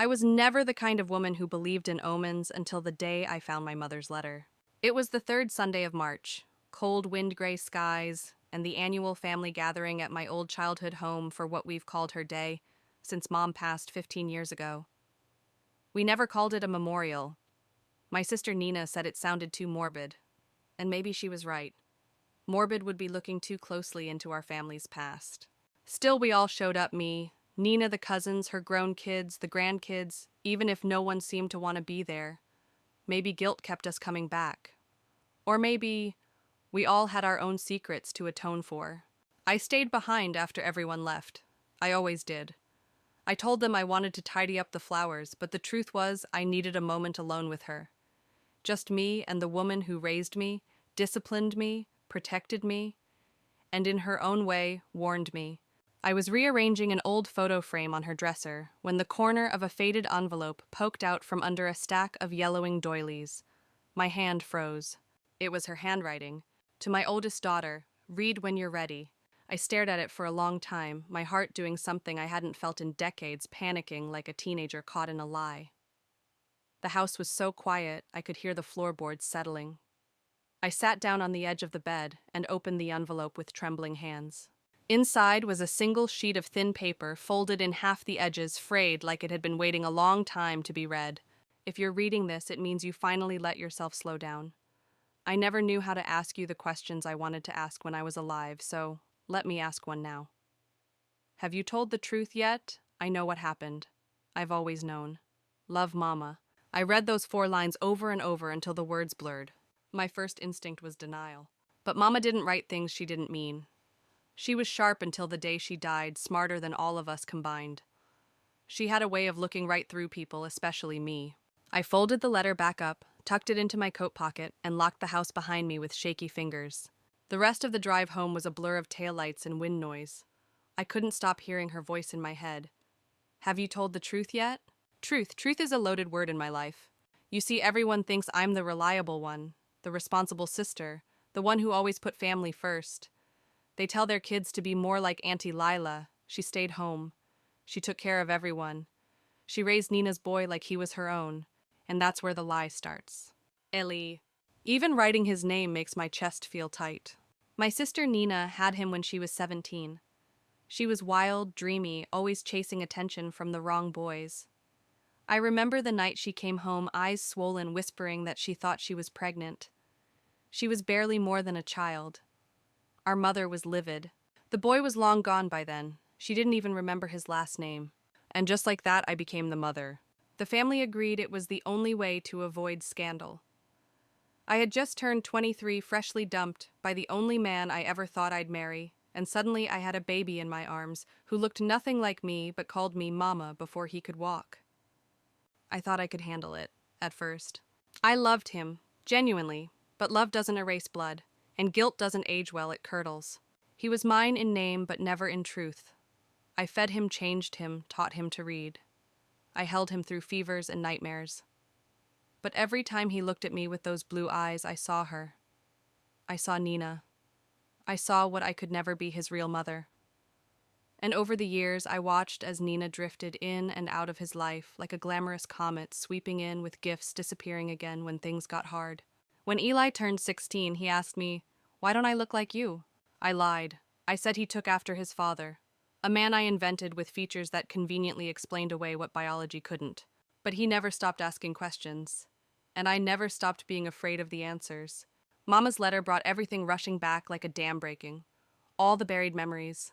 I was never the kind of woman who believed in omens until the day I found my mother's letter. It was the third Sunday of March, cold wind-gray skies, and the annual family gathering at my old childhood home for what we've called her day, since Mom passed 15 years ago. We never called it a memorial. My sister Nina said it sounded too morbid, and maybe she was right. Morbid would be looking too closely into our family's past. Still, we all showed up, me, Nina, the cousins, her grown kids, the grandkids, even if no one seemed to want to be there. Maybe guilt kept us coming back. Or maybe we all had our own secrets to atone for. I stayed behind after everyone left. I always did. I told them I wanted to tidy up the flowers, but the truth was I needed a moment alone with her. Just me and the woman who raised me, disciplined me, protected me, and in her own way warned me. I was rearranging an old photo frame on her dresser when the corner of a faded envelope poked out from under a stack of yellowing doilies. My hand froze. It was her handwriting. To my oldest daughter, read when you're ready. I stared at it for a long time, my heart doing something I hadn't felt in decades, panicking like a teenager caught in a lie. The house was so quiet I could hear the floorboards settling. I sat down on the edge of the bed and opened the envelope with trembling hands. Inside was a single sheet of thin paper, folded in half the edges, frayed like it had been waiting a long time to be read. If you're reading this, it means you finally let yourself slow down. I never knew how to ask you the questions I wanted to ask when I was alive, so let me ask one now. Have you told the truth yet? I know what happened. I've always known. Love, Mama. I read those 4 lines over and over until the words blurred. My first instinct was denial. But Mama didn't write things she didn't mean. She was sharp until the day she died, smarter than all of us combined. She had a way of looking right through people, especially me. I folded the letter back up, tucked it into my coat pocket, and locked the house behind me with shaky fingers. The rest of the drive home was a blur of taillights and wind noise. I couldn't stop hearing her voice in my head. Have you told the truth yet? Truth. Truth is a loaded word in my life. You see, everyone thinks I'm the reliable one, the responsible sister, the one who always put family first. They tell their kids to be more like Auntie Lila. She stayed home. She took care of everyone. She raised Nina's boy like he was her own. And that's where the lie starts. Eli. Even writing his name makes my chest feel tight. My sister Nina had him when she was 17. She was wild, dreamy, always chasing attention from the wrong boys. I remember the night she came home, eyes swollen, whispering that she thought she was pregnant. She was barely more than a child. Our mother was livid. The boy was long gone by then. She didn't even remember his last name. And just like that, I became the mother. The family agreed it was the only way to avoid scandal. I had just turned 23, freshly dumped by the only man I ever thought I'd marry, and suddenly I had a baby in my arms who looked nothing like me but called me Mama before he could walk. I thought I could handle it, at first. I loved him, genuinely, but love doesn't erase blood, and guilt doesn't age well, it curdles. He was mine in name but never in truth. I fed him, changed him, taught him to read. I held him through fevers and nightmares. But every time he looked at me with those blue eyes, I saw her. I saw Nina. I saw what I could never be, his real mother. And over the years, I watched as Nina drifted in and out of his life like a glamorous comet, sweeping in with gifts, disappearing again when things got hard. When Eli turned 16, he asked me, "Why don't I look like you?" I lied. I said he took after his father, a man I invented with features that conveniently explained away what biology couldn't. But he never stopped asking questions, and I never stopped being afraid of the answers. Mama's letter brought everything rushing back like a dam breaking. All the buried memories.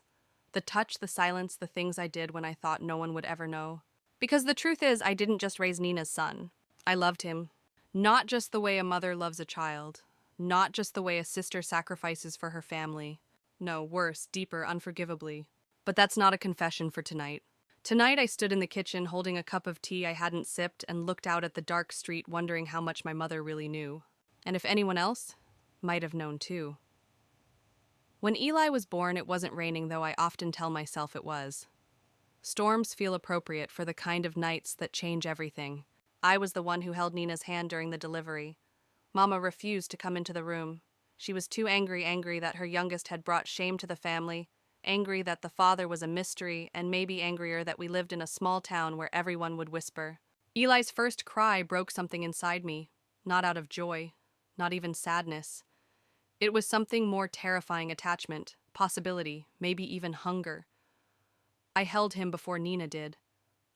The touch, the silence, the things I did when I thought no one would ever know. Because the truth is, I didn't just raise Nina's son. I loved him. Not just the way a mother loves a child. Not just the way a sister sacrifices for her family. No, worse, deeper, unforgivably. But that's not a confession for tonight. Tonight I stood in the kitchen holding a cup of tea I hadn't sipped and looked out at the dark street wondering how much my mother really knew. And if anyone else might have known too. When Eli was born, it wasn't raining, though I often tell myself it was. Storms feel appropriate for the kind of nights that change everything. I was the one who held Nina's hand during the delivery. Mama refused to come into the room. She was too angry that her youngest had brought shame to the family, Angry that the father was a mystery, and maybe angrier that we lived in a small town where everyone would whisper. Eli's first cry broke something inside me, not out of joy, not even sadness. It was something more terrifying: attachment, possibility, maybe even hunger. I held him before Nina did.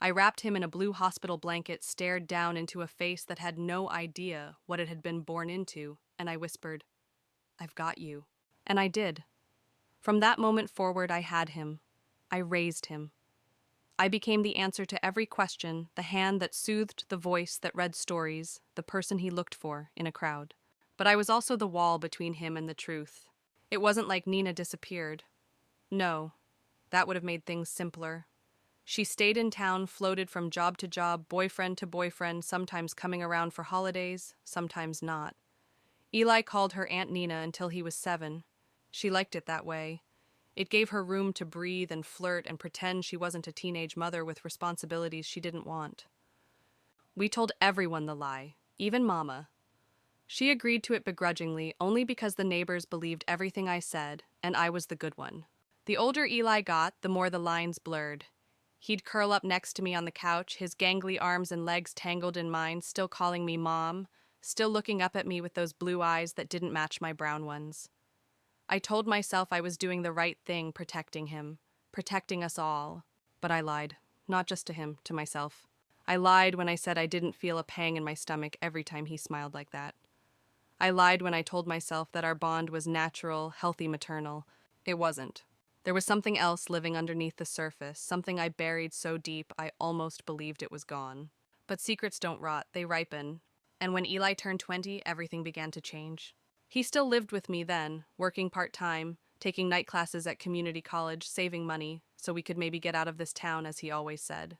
I wrapped him in a blue hospital blanket, stared down into a face that had no idea what it had been born into, and I whispered, "I've got you." And I did. From that moment forward, I had him. I raised him. I became the answer to every question, the hand that soothed, the voice that read stories, the person he looked for in a crowd. But I was also the wall between him and the truth. It wasn't like Nina disappeared. No, that would have made things simpler. She stayed in town, floated from job to job, boyfriend to boyfriend, sometimes coming around for holidays, sometimes not. Eli called her Aunt Nina until he was 7. She liked it that way. It gave her room to breathe and flirt and pretend she wasn't a teenage mother with responsibilities she didn't want. We told everyone the lie, even Mama. She agreed to it begrudgingly, only because the neighbors believed everything I said, and I was the good one. The older Eli got, the more the lines blurred. He'd curl up next to me on the couch, his gangly arms and legs tangled in mine, still calling me Mom, still looking up at me with those blue eyes that didn't match my brown ones. I told myself I was doing the right thing, protecting him, protecting us all. But I lied, not just to him, to myself. I lied when I said I didn't feel a pang in my stomach every time he smiled like that. I lied when I told myself that our bond was natural, healthy, maternal. It wasn't. There was something else living underneath the surface, something I buried so deep I almost believed it was gone. But secrets don't rot, they ripen. And when Eli turned 20, everything began to change. He still lived with me then, working part-time, taking night classes at community college, saving money, so we could maybe get out of this town, as he always said.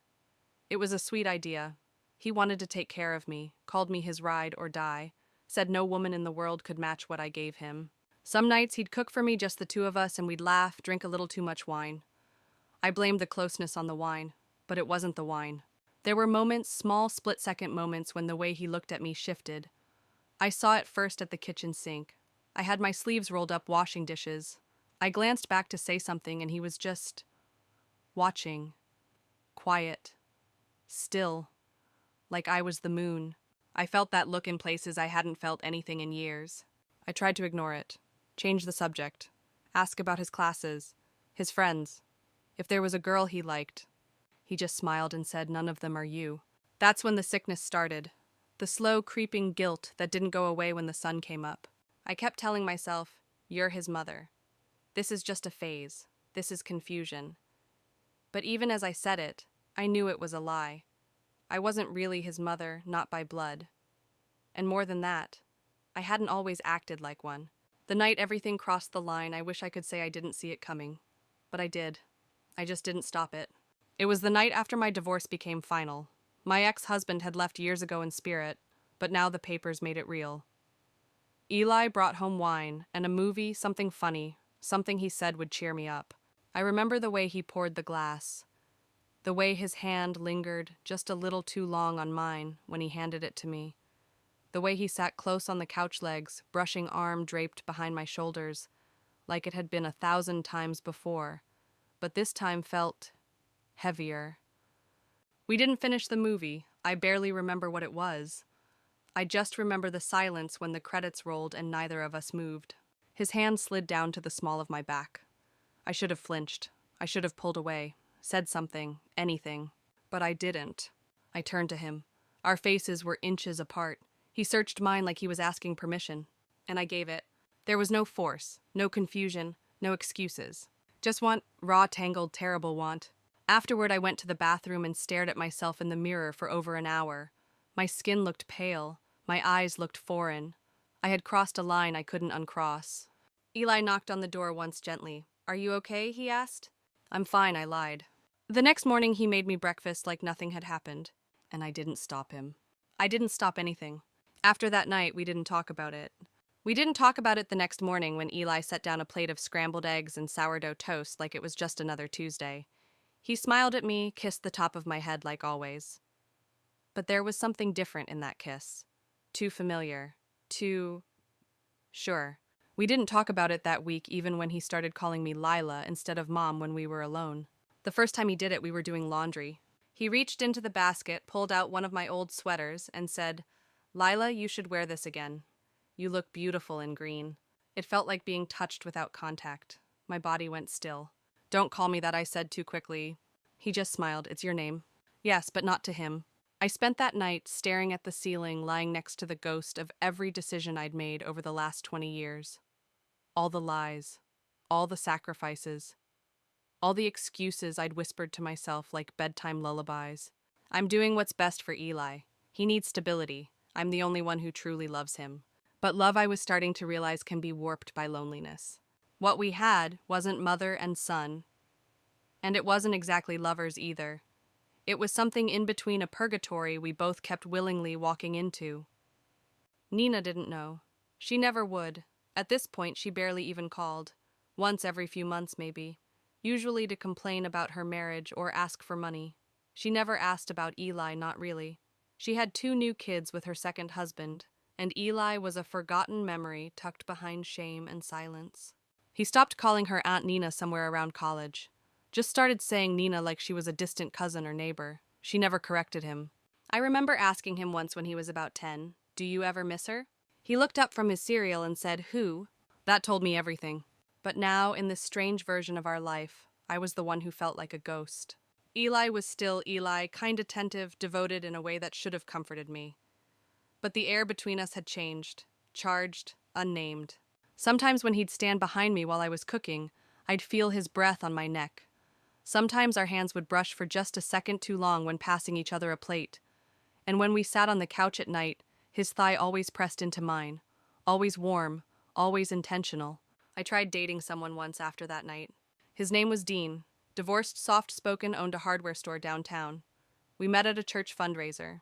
It was a sweet idea. He wanted to take care of me, called me his ride or die, said no woman in the world could match what I gave him. Some nights he'd cook for me, just the two of us, and we'd laugh, drink a little too much wine. I blamed the closeness on the wine, but it wasn't the wine. There were moments, small split-second moments, when the way he looked at me shifted. I saw it first at the kitchen sink. I had my sleeves rolled up washing dishes. I glanced back to say something, and he was just watching, quiet, still, like I was the moon. I felt that look in places I hadn't felt anything in years. I tried to ignore it, change the subject, ask about his classes, his friends, if there was a girl he liked. He just smiled and said, "None of them are you." That's when the sickness started, the slow creeping guilt that didn't go away when the sun came up. I kept telling myself, "You're his mother. This is just a phase. This is confusion." But even as I said it, I knew it was a lie. I wasn't really his mother, not by blood. And more than that, I hadn't always acted like one. The night everything crossed the line, I wish I could say I didn't see it coming. But I did. I just didn't stop it. It was the night after my divorce became final. My ex-husband had left years ago in spirit, but now the papers made it real. Eli brought home wine and a movie, something funny, something he said would cheer me up. I remember the way he poured the glass, the way his hand lingered just a little too long on mine when he handed it to me, the way he sat close on the couch legs, brushing arm draped behind my shoulders, like it had been 1,000 times before, but this time felt heavier. We didn't finish the movie. I barely remember what it was. I just remember the silence when the credits rolled and neither of us moved. His hand slid down to the small of my back. I should have flinched. I should have pulled away, said something, anything. But I didn't. I turned to him. Our faces were inches apart. He searched mine like he was asking permission, and I gave it. There was no force, no confusion, no excuses. Just want, raw, tangled, terrible want. Afterward, I went to the bathroom and stared at myself in the mirror for over an hour. My skin looked pale. My eyes looked foreign. I had crossed a line I couldn't uncross. Eli knocked on the door once gently. "Are you okay?" he asked. "I'm fine," I lied. The next morning, he made me breakfast like nothing had happened, and I didn't stop him. I didn't stop anything. After that night, we didn't talk about it. We didn't talk about it the next morning when Eli set down a plate of scrambled eggs and sourdough toast like it was just another Tuesday. He smiled at me, kissed the top of my head like always. But there was something different in that kiss. Too familiar. Too sure. We didn't talk about it that week, even when he started calling me Lila instead of Mom when we were alone. The first time he did it, we were doing laundry. He reached into the basket, pulled out one of my old sweaters, and said, "Lila, you should wear this again. You look beautiful in green." It felt like being touched without contact. My body went still. "Don't call me that," I said too quickly. He just smiled. "It's your name." Yes, but not to him. I spent that night staring at the ceiling, lying next to the ghost of every decision I'd made over the last 20 years. All the lies, all the sacrifices, all the excuses I'd whispered to myself like bedtime lullabies. I'm doing what's best for Eli. He needs stability. I'm the only one who truly loves him. But love, I was starting to realize, can be warped by loneliness. What we had wasn't mother and son, and it wasn't exactly lovers either. It was something in between, a purgatory we both kept willingly walking into. Nina didn't know. She never would. At this point, she barely even called. Once every few months, maybe. Usually to complain about her marriage or ask for money. She never asked about Eli, not really. She had 2 new kids with her second husband, and Eli was a forgotten memory tucked behind shame and silence. He stopped calling her Aunt Nina somewhere around college. Just started saying Nina like she was a distant cousin or neighbor. She never corrected him. I remember asking him once when he was about 10, "Do you ever miss her?" He looked up from his cereal and said, "Who?" That told me everything. But now, in this strange version of our life, I was the one who felt like a ghost. Eli was still Eli, kind, attentive, devoted in a way that should have comforted me. But the air between us had changed, charged, unnamed. Sometimes when he'd stand behind me while I was cooking, I'd feel his breath on my neck. Sometimes our hands would brush for just a second too long when passing each other a plate. And when we sat on the couch at night, his thigh always pressed into mine. Always warm, always intentional. I tried dating someone once after that night. His name was Dean. Divorced, soft-spoken, owned a hardware store downtown. We met at a church fundraiser.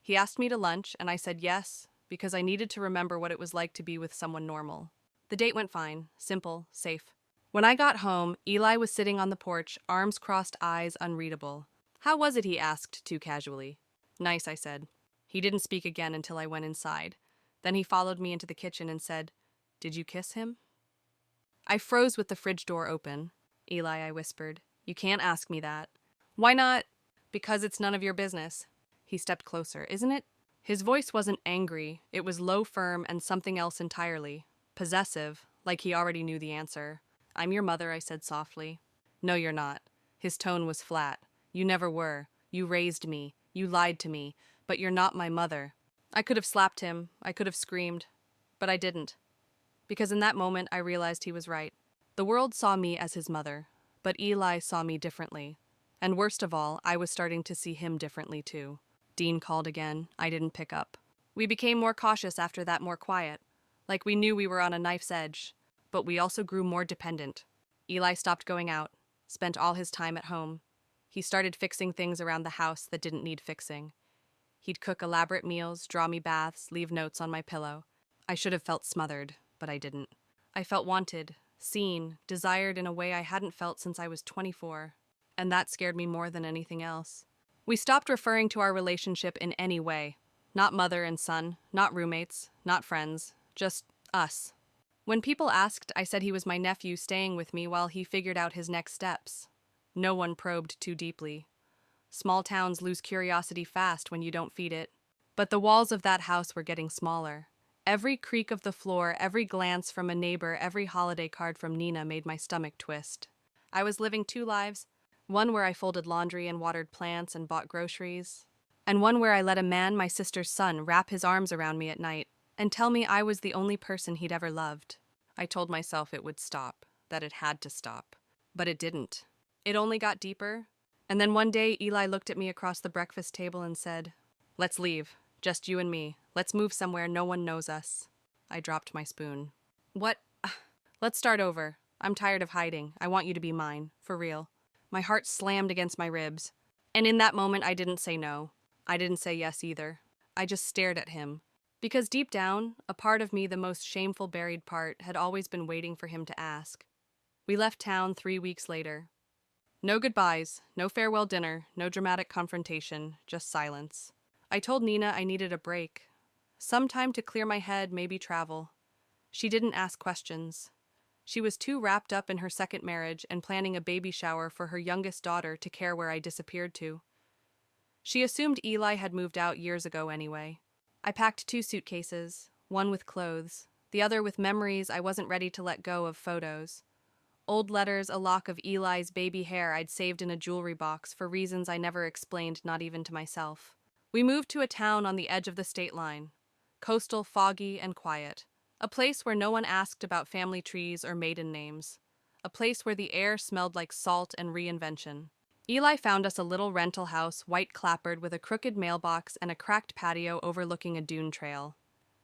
He asked me to lunch, and I said yes, because I needed to remember what it was like to be with someone normal. The date went fine, simple, safe. When I got home, Eli was sitting on the porch, arms crossed, eyes unreadable. "How was it?" he asked, too casually. "Nice," I said. He didn't speak again until I went inside. Then he followed me into the kitchen and said, "Did you kiss him?" I froze with the fridge door open. "Eli," I whispered, "you can't ask me that." "Why not?" "Because it's none of your business." He stepped closer. "Isn't it?" His voice wasn't angry. It was low, firm, and something else entirely. Possessive, like he already knew the answer. "I'm your mother," I said softly. "No, you're not." His tone was flat. "You never were. You raised me. You lied to me. But you're not my mother." I could have slapped him. I could have screamed. But I didn't. Because in that moment, I realized he was right. The world saw me as his mother, but Eli saw me differently. And worst of all, I was starting to see him differently too. Dean called again. I didn't pick up. We became more cautious after that, more quiet. Like we knew we were on a knife's edge. But we also grew more dependent. Eli stopped going out, spent all his time at home. He started fixing things around the house that didn't need fixing. He'd cook elaborate meals, draw me baths, leave notes on my pillow. I should have felt smothered, but I didn't. I felt wanted, seen, desired in a way I hadn't felt since I was 24. And that scared me more than anything else. We stopped referring to our relationship in any way. Not mother and son, not roommates, not friends, just us. When people asked, I said he was my nephew staying with me while he figured out his next steps. No one probed too deeply. Small towns lose curiosity fast when you don't feed it. But the walls of that house were getting smaller. Every creak of the floor, every glance from a neighbor, every holiday card from Nina made my stomach twist. I was living 2 lives, one where I folded laundry and watered plants and bought groceries, and one where I let a man, my sister's son, wrap his arms around me at night and tell me I was the only person he'd ever loved. I told myself it would stop, that it had to stop. But it didn't. It only got deeper. And then one day, Eli looked at me across the breakfast table and said, "Let's leave. Just you and me. Let's move somewhere no one knows us." I dropped my spoon. "What? Let's start over. I'm tired of hiding. I want you to be mine. For real." My heart slammed against my ribs. And in that moment, I didn't say no. I didn't say yes either. I just stared at him. Because deep down, a part of me, the most shameful buried part, had always been waiting for him to ask. We left town 3 weeks later. No goodbyes, no farewell dinner, no dramatic confrontation, just silence. I told Nina I needed a break. Some time to clear my head, maybe travel. She didn't ask questions. She was too wrapped up in her second marriage and planning a baby shower for her youngest daughter to care where I disappeared to. She assumed Eli had moved out years ago anyway. I packed 2 suitcases, one with clothes, the other with memories I wasn't ready to let go of photos. Old letters, a lock of Eli's baby hair I'd saved in a jewelry box for reasons I never explained, not even to myself. We moved to a town on the edge of the state line. Coastal, foggy, and quiet. A place where no one asked about family trees or maiden names. A place where the air smelled like salt and reinvention. Eli found us a little rental house, white-clappered, with a crooked mailbox and a cracked patio overlooking a dune trail.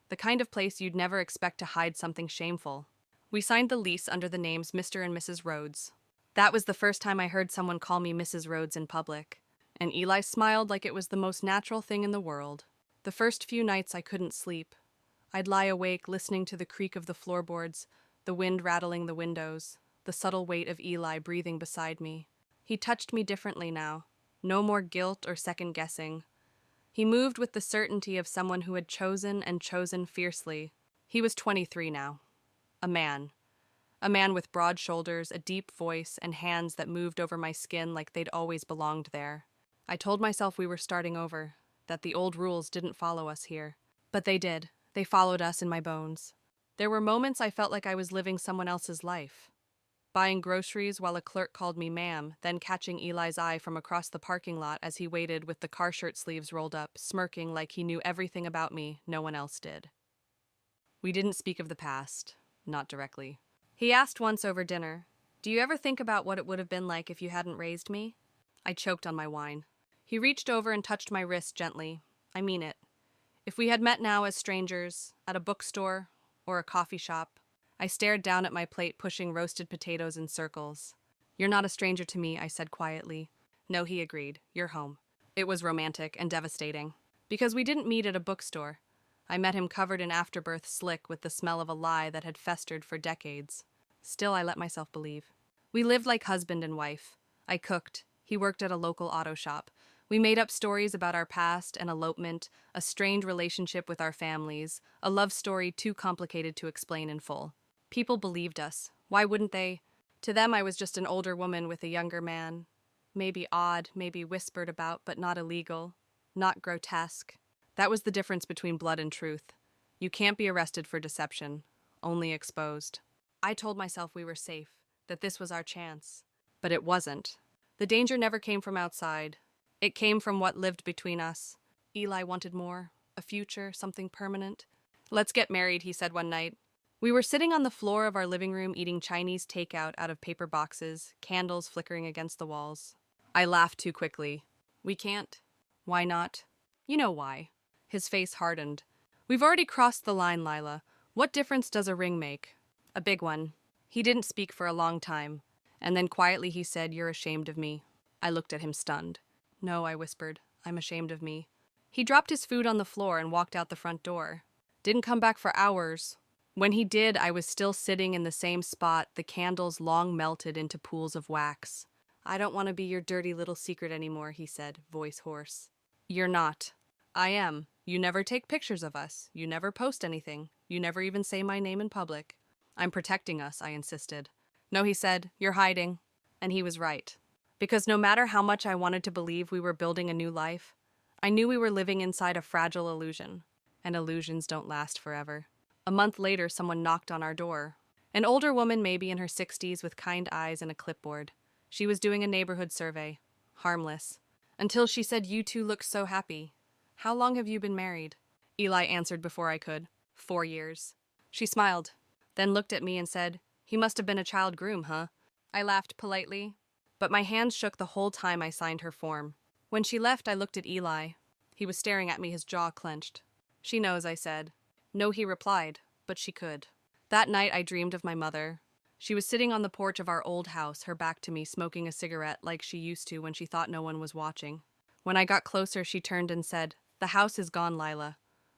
The kind of place you'd never expect to hide something shameful. We signed the lease under the names Mr. and Mrs. Rhodes. That was the first time I heard someone call me Mrs. Rhodes in public, and Eli smiled like it was the most natural thing in the world. The first few nights I couldn't sleep. I'd lie awake listening to the creak of the floorboards, the wind rattling the windows, the subtle weight of Eli breathing beside me. He touched me differently now. No more guilt or second-guessing. He moved with the certainty of someone who had chosen and chosen fiercely. He was 23 now. A man. A man with broad shoulders, a deep voice, and hands that moved over my skin like they'd always belonged there. I told myself we were starting over, that the old rules didn't follow us here. But they did. They followed us in my bones. There were moments I felt like I was living someone else's life. Buying groceries while a clerk called me ma'am, then catching Eli's eye from across the parking lot as he waited with the car shirt sleeves rolled up, smirking like he knew everything about me no one else did. We didn't speak of the past, not directly. He asked once over dinner, "Do you ever think about what it would have been like if you hadn't raised me?" I choked on my wine. He reached over and touched my wrist gently. I mean it. If we had met now as strangers, at a bookstore or a coffee shop, I stared down at my plate, pushing roasted potatoes in circles. "You're not a stranger to me," I said quietly. "No," he agreed. "You're home." It was romantic and devastating. Because we didn't meet at a bookstore. I met him covered in afterbirth slick with the smell of a lie that had festered for decades. Still, I let myself believe. We lived like husband and wife. I cooked. He worked at a local auto shop. We made up stories about our past, an elopement, a strained relationship with our families, a love story too complicated to explain in full. People believed us. Why wouldn't they? To them, I was just an older woman with a younger man. Maybe odd, maybe whispered about, but not illegal. Not grotesque. That was the difference between blood and truth. You can't be arrested for deception, only exposed. I told myself we were safe, that this was our chance. But it wasn't. The danger never came from outside. It came from what lived between us. Eli wanted more, a future, something permanent. "Let's get married," he said one night. We were sitting on the floor of our living room eating Chinese takeout out of paper boxes, candles flickering against the walls. I laughed too quickly. "We can't." "Why not?" "You know why." His face hardened. "We've already crossed the line, Lila. What difference does a ring make?" "A big one." He didn't speak for a long time, and then quietly he said, "You're ashamed of me." I looked at him stunned. "No," I whispered. "I'm ashamed of me." He dropped his food on the floor and walked out the front door. Didn't come back for hours. When he did, I was still sitting in the same spot, the candles long melted into pools of wax. "I don't want to be your dirty little secret anymore," he said, voice hoarse. "You're not." "I am. You never take pictures of us. You never post anything. You never even say my name in public." "I'm protecting us," I insisted. "No," he said, "you're hiding." And he was right. Because no matter how much I wanted to believe we were building a new life, I knew we were living inside a fragile illusion. And illusions don't last forever. A month later, someone knocked on our door. An older woman, maybe in her 60s, with kind eyes and a clipboard. She was doing a neighborhood survey. Harmless. Until she said, "You two look so happy. How long have you been married?" Eli answered before I could. 4 years. She smiled, then looked at me and said, "He must have been a child groom, huh?" I laughed politely, but my hands shook the whole time I signed her form. When she left, I looked at Eli. He was staring at me, his jaw clenched. "She knows," I said. "No," he replied, but she could. That night, I dreamed of my mother. She was sitting on the porch of our old house, her back to me, smoking a cigarette like she used to when she thought no one was watching. When I got closer, she turned and said, "The house is gone, Lila,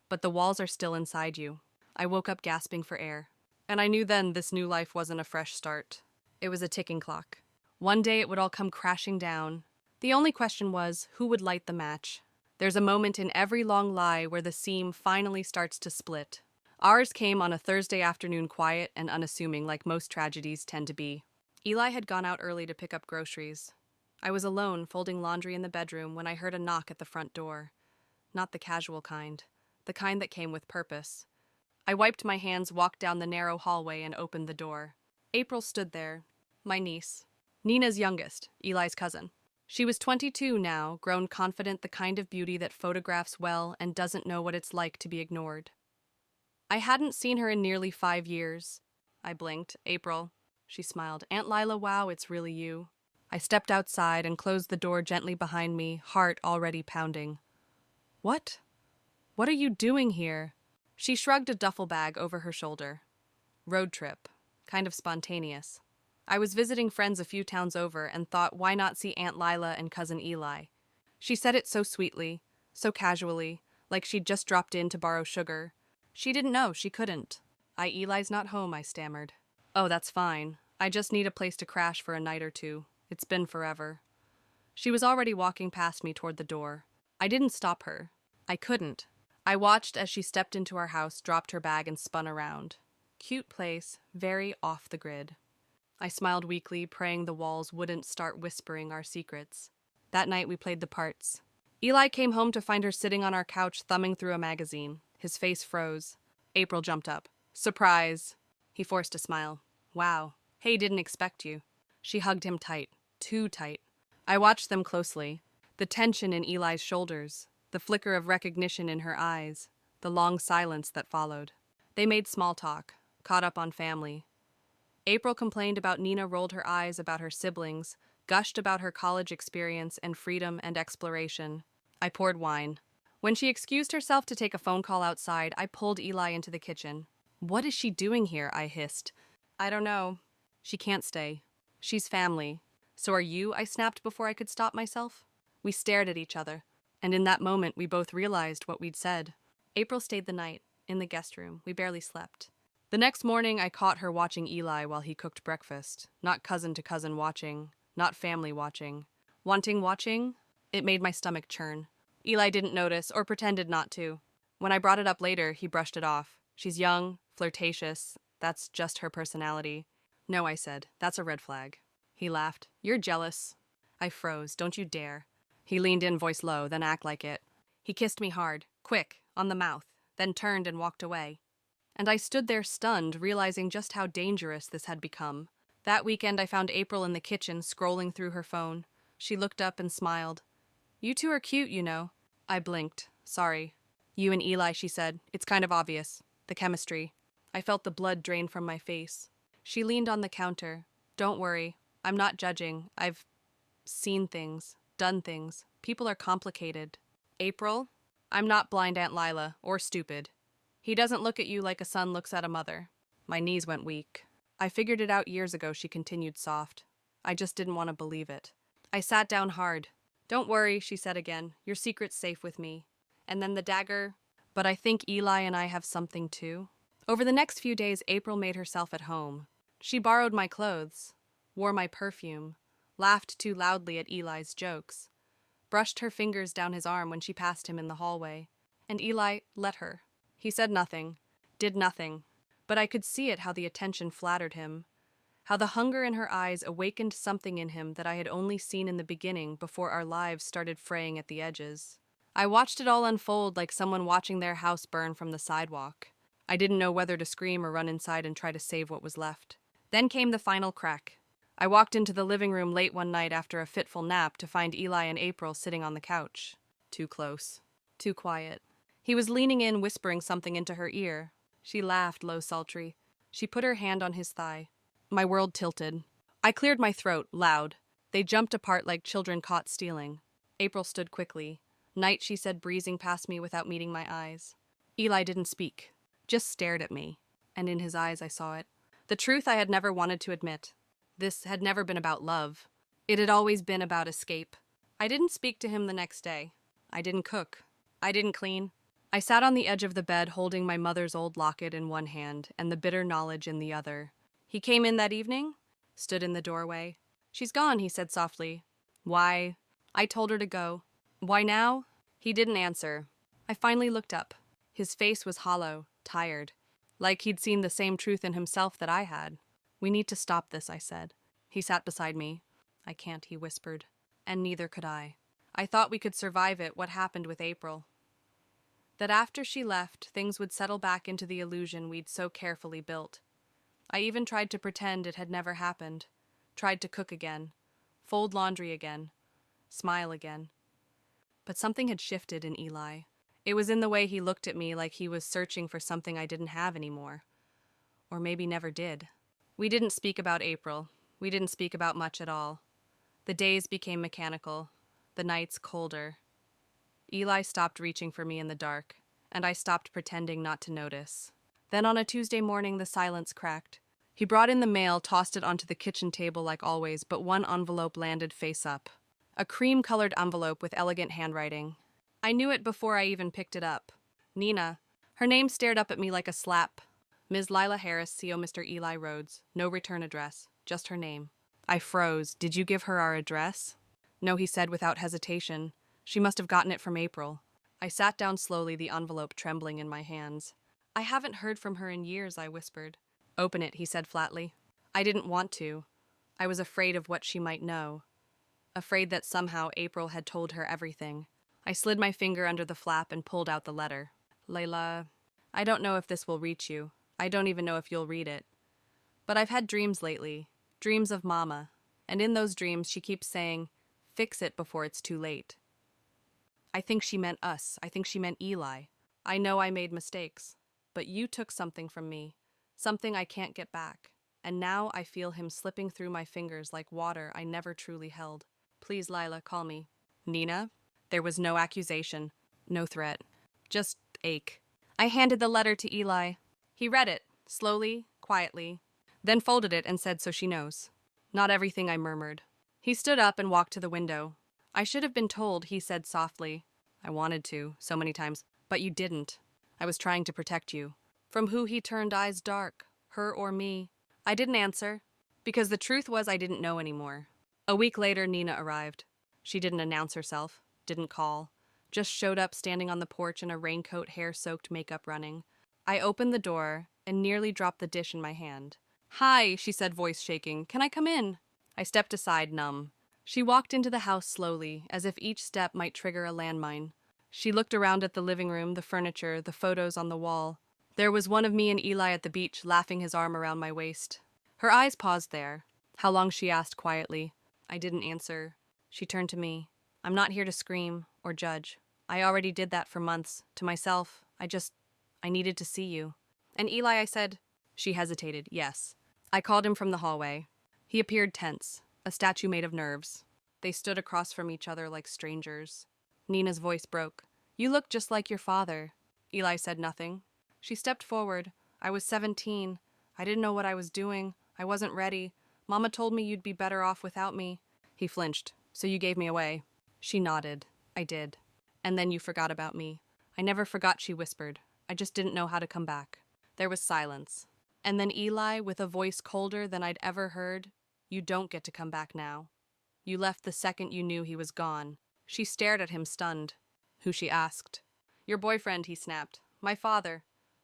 but the walls are still inside you." I woke up gasping for air. And I knew then this new life wasn't a fresh start. It was a ticking clock. One day it would all come crashing down. The only question was, who would light the match? There's a moment in every long lie where the seam finally starts to split. Ours came on a Thursday afternoon, quiet and unassuming like most tragedies tend to be. Eli had gone out early to pick up groceries. I was alone, folding laundry in the bedroom, when I heard a knock at the front door. Not the casual kind, the kind that came with purpose. I wiped my hands, walked down the narrow hallway, and opened the door. April stood there, my niece. Nina's youngest, Eli's cousin. She was 22 now, grown confident, the kind of beauty that photographs well and doesn't know what it's like to be ignored. I hadn't seen her in nearly 5 years. I blinked. April. She smiled. Aunt Lila, wow, it's really you. I stepped outside and closed the door gently behind me, heart already pounding. What? What are you doing here? She shrugged a duffel bag over her shoulder. Road trip. Kind of spontaneous. I was visiting friends a few towns over and thought, why not see Aunt Lila and Cousin Eli? She said it so sweetly, so casually, like she'd just dropped in to borrow sugar. She didn't know, she couldn't. Eli's not home, I stammered. Oh, that's fine. I just need a place to crash for a night or two. It's been forever. She was already walking past me toward the door. I didn't stop her. I couldn't. I watched as she stepped into our house, dropped her bag, and spun around. Cute place, very off the grid. I smiled weakly, praying the walls wouldn't start whispering our secrets. That night we played the parts. Eli came home to find her sitting on our couch, thumbing through a magazine. His face froze. April jumped up. Surprise! He forced a smile. Wow. Hey, didn't expect you. She hugged him tight. Too tight. I watched them closely. The tension in Eli's shoulders. The flicker of recognition in her eyes. The long silence that followed. They made small talk. Caught up on family. April complained about Nina, rolled her eyes about her siblings, gushed about her college experience and freedom and exploration. I poured wine. When she excused herself to take a phone call outside, I pulled Eli into the kitchen. What is she doing here? I hissed. I don't know. She can't stay. She's family. So are you? I snapped before I could stop myself. We stared at each other, and in that moment we both realized what we'd said. April stayed the night, in the guest room. We barely slept. The next morning I caught her watching Eli while he cooked breakfast. Not cousin to cousin watching, not family watching. Wanting watching? It made my stomach churn. Eli didn't notice, or pretended not to. When I brought it up later, he brushed it off. She's young, flirtatious. That's just her personality. No, I said. That's a red flag. He laughed. You're jealous. I froze. Don't you dare. He leaned in, voice low, then act like it. He kissed me hard, quick, on the mouth, then turned and walked away. And I stood there stunned, realizing just how dangerous this had become. That weekend I found April in the kitchen, scrolling through her phone. She looked up and smiled. You two are cute, you know. I blinked. Sorry. You and Eli, she said. It's kind of obvious. The chemistry. I felt the blood drain from my face. She leaned on the counter. Don't worry. I'm not judging. I've seen things, done things. People are complicated. April? I'm not blind Aunt Lila, or stupid. He doesn't look at you like a son looks at a mother. My knees went weak. I figured it out years ago, she continued soft. I just didn't want to believe it. I sat down hard. Don't worry, she said again. Your secret's safe with me. And then the dagger. But I think Eli and I have something too. Over the next few days, April made herself at home. She borrowed my clothes, wore my perfume, laughed too loudly at Eli's jokes, brushed her fingers down his arm when she passed him in the hallway. And Eli let her. He said nothing, did nothing, but I could see it, how the attention flattered him, how the hunger in her eyes awakened something in him that I had only seen in the beginning before our lives started fraying at the edges. I watched it all unfold like someone watching their house burn from the sidewalk. I didn't know whether to scream or run inside and try to save what was left. Then came the final crack. I walked into the living room late one night after a fitful nap to find Eli and April sitting on the couch. Too close. Too quiet. He was leaning in, whispering something into her ear. She laughed, low, sultry. She put her hand on his thigh. My world tilted. I cleared my throat, loud. They jumped apart like children caught stealing. April stood quickly. Night, she said, breezing past me without meeting my eyes. Eli didn't speak, just stared at me. And in his eyes I saw it. The truth I had never wanted to admit. This had never been about love. It had always been about escape. I didn't speak to him the next day. I didn't cook. I didn't clean. I sat on the edge of the bed holding my mother's old locket in one hand and the bitter knowledge in the other. He came in that evening, stood in the doorway. She's gone, he said softly. Why? I told her to go. Why now? He didn't answer. I finally looked up. His face was hollow, tired. Like he'd seen the same truth in himself that I had. "We need to stop this," I said. He sat beside me. "I can't," he whispered. And neither could I. I thought we could survive it, what happened with April. That after she left, things would settle back into the illusion we'd so carefully built. I even tried to pretend it had never happened. Tried to cook again. Fold laundry again. Smile again. But something had shifted in Eli. It was in the way he looked at me, like he was searching for something I didn't have anymore. Or maybe never did. We didn't speak about April. We didn't speak about much at all. The days became mechanical. The nights colder. Eli stopped reaching for me in the dark, and I stopped pretending not to notice. Then on a Tuesday morning, the silence cracked. He brought in the mail, tossed it onto the kitchen table like always, but one envelope landed face up. A cream-colored envelope with elegant handwriting. I knew it before I even picked it up. Nina. Her name stared up at me like a slap. Ms. Lila Harris, CO Mr. Eli Rhodes. No return address. Just her name. I froze. "Did you give her our address?" "No," he said without hesitation. "She must have gotten it from April." I sat down slowly, the envelope trembling in my hands. "I haven't heard from her in years," I whispered. "Open it," he said flatly. I didn't want to. I was afraid of what she might know. Afraid that somehow April had told her everything. I slid my finger under the flap and pulled out the letter. "Lila, I don't know if this will reach you. I don't even know if you'll read it. But I've had dreams lately. Dreams of Mama. And in those dreams she keeps saying, 'Fix it before it's too late.' I think she meant us. I think she meant Eli. I know I made mistakes. But you took something from me. Something I can't get back. And now I feel him slipping through my fingers like water I never truly held. Please, Lila, call me." "Nina?" There was no accusation, no threat. Just ache. I handed the letter to Eli. He read it, slowly, quietly, then folded it and said, "So she knows." Not everything, I murmured. He stood up and walked to the window. "I should have been told," he said softly. "I wanted to, so many times. But you didn't. I was trying to protect you." From who he turned eyes dark, her or me. I didn't answer, because the truth was I didn't know anymore. A week later, Nina arrived. She didn't announce herself, didn't call, just showed up standing on the porch in a raincoat, hair-soaked, makeup running. I opened the door and nearly dropped the dish in my hand. "Hi," she said, voice shaking. "Can I come in?" I stepped aside, numb. She walked into the house slowly, as if each step might trigger a landmine. She looked around at the living room, the furniture, the photos on the wall. There was one of me and Eli at the beach, laughing, his arm around my waist. Her eyes paused there. "How long?" she asked quietly. I didn't answer. She turned to me. "I'm not here to scream or judge. I already did that for months. To myself, I needed to see you." "And Eli," I said. She hesitated. "Yes." I called him from the hallway. He appeared tense, a statue made of nerves. They stood across from each other like strangers. Nina's voice broke. "You look just like your father." Eli said nothing. She stepped forward. "I was 17. I didn't know what I was doing. I wasn't ready. Mama told me you'd be better off without me." He flinched. "So you gave me away." She nodded. "I did. And then you forgot about me." "I never forgot," she whispered. "I just didn't know how to come back." There was silence. And then Eli, with a voice colder than I'd ever heard, "You don't get to come back now. You left the second you knew he was gone." She stared at him, stunned. "Who?" she asked. "Your boyfriend," he snapped. "My father.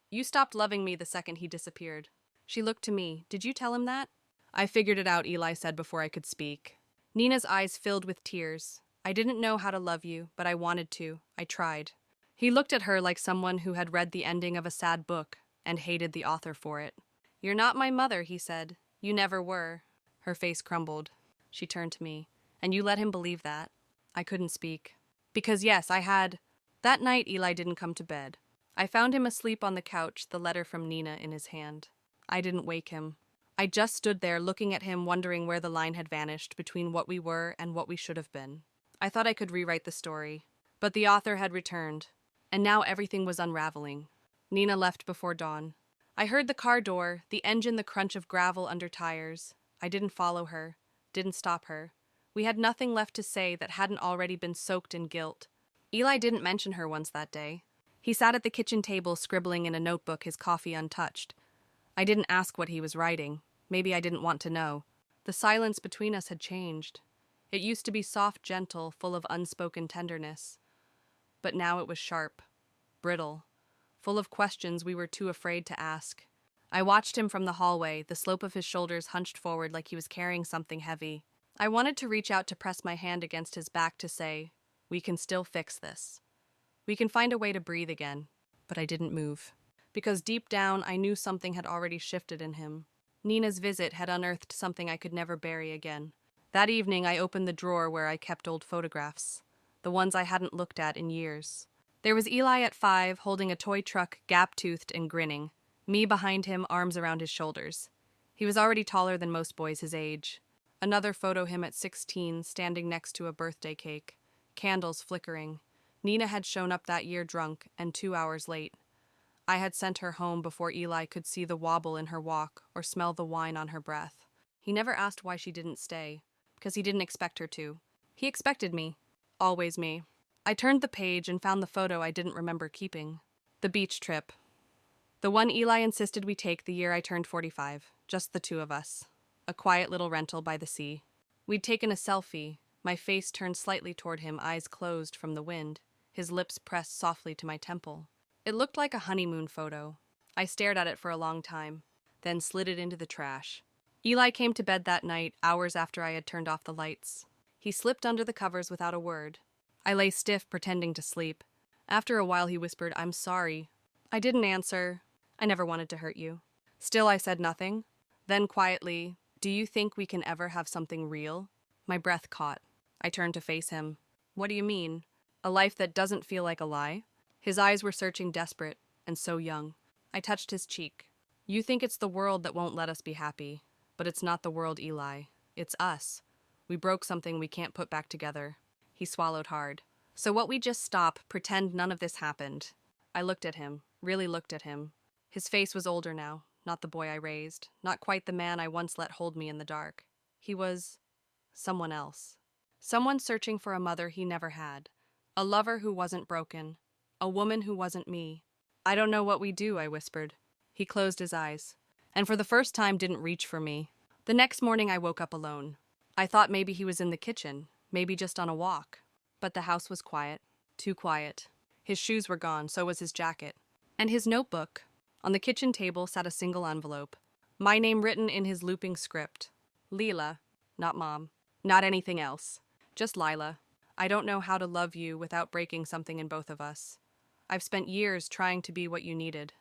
You stopped loving me the second he disappeared." She looked to me. "Did you tell him that?" "I figured it out," Eli said before I could speak. Nina's eyes filled with tears. "I didn't know how to love you, but I wanted to. I tried." He looked at her like someone who had read the ending of a sad book and hated the author for it. "You're not my mother," he said. "You never were." Her face crumbled. She turned to me. "And you let him believe that?" I couldn't speak. Because yes, I had. That night, Eli didn't come to bed. I found him asleep on the couch, the letter from Nina in his hand. I didn't wake him. I just stood there looking at him, wondering where the line had vanished between what we were and what we should have been. I thought I could rewrite the story. But the author had returned. And now everything was unraveling. Nina left before dawn. I heard the car door, the engine, the crunch of gravel under tires. I didn't follow her, didn't stop her. We had nothing left to say that hadn't already been soaked in guilt. Eli didn't mention her once that day. He sat at the kitchen table, scribbling in a notebook, his coffee untouched. I didn't ask what he was writing. Maybe I didn't want to know. The silence between us had changed. It used to be soft, gentle, full of unspoken tenderness. But now it was sharp, brittle, full of questions we were too afraid to ask. I watched him from the hallway, the slope of his shoulders hunched forward like he was carrying something heavy. I wanted to reach out to press my hand against his back to say, "We can still fix this. We can find a way to breathe again." But I didn't move. Because deep down, I knew something had already shifted in him. Nina's visit had unearthed something I could never bury again. That evening, I opened the drawer where I kept old photographs, the ones I hadn't looked at in years. There was Eli at 5, holding a toy truck, gap-toothed and grinning. Me behind him, arms around his shoulders. He was already taller than most boys his age. Another photo him at 16, standing next to a birthday cake. Candles flickering. Nina had shown up that year drunk, and 2 hours late. I had sent her home before Eli could see the wobble in her walk or smell the wine on her breath. He never asked why she didn't stay, because he didn't expect her to. He expected me. Always me. I turned the page and found the photo I didn't remember keeping. The beach trip. The one Eli insisted we take the year I turned 45, just the two of us. A quiet little rental by the sea. We'd taken a selfie, my face turned slightly toward him, eyes closed from the wind, his lips pressed softly to my temple. It looked like a honeymoon photo. I stared at it for a long time, then slid it into the trash. Eli came to bed that night, hours after I had turned off the lights. He slipped under the covers without a word. I lay stiff, pretending to sleep. After a while, he whispered, "I'm sorry." I didn't answer. I never wanted to hurt you. Still, I said nothing. Then quietly, "Do you think we can ever have something real?" My breath caught. I turned to face him. "What do you mean? A life that doesn't feel like a lie?" His eyes were searching, desperate, and so young. I touched his cheek. "You think it's the world that won't let us be happy. But it's not the world, Eli. It's us. We broke something we can't put back together." He swallowed hard. "So what we just stop, pretend none of this happened." I looked at him, really looked at him. His face was older now, not the boy I raised, not quite the man I once let hold me in the dark. He was someone else. Someone searching for a mother he never had. A lover who wasn't broken. A woman who wasn't me. "I don't know what we do," I whispered. He closed his eyes, and for the first time didn't reach for me. The next morning I woke up alone. I thought maybe he was in the kitchen, maybe just on a walk. But the house was quiet. Too quiet. His shoes were gone, so was his jacket. And his notebook. On the kitchen table sat a single envelope. My name written in his looping script. Lila, not Mom. Not anything else. Just Lila. I don't know how to love you without breaking something in both of us. I've spent years trying to be what you needed.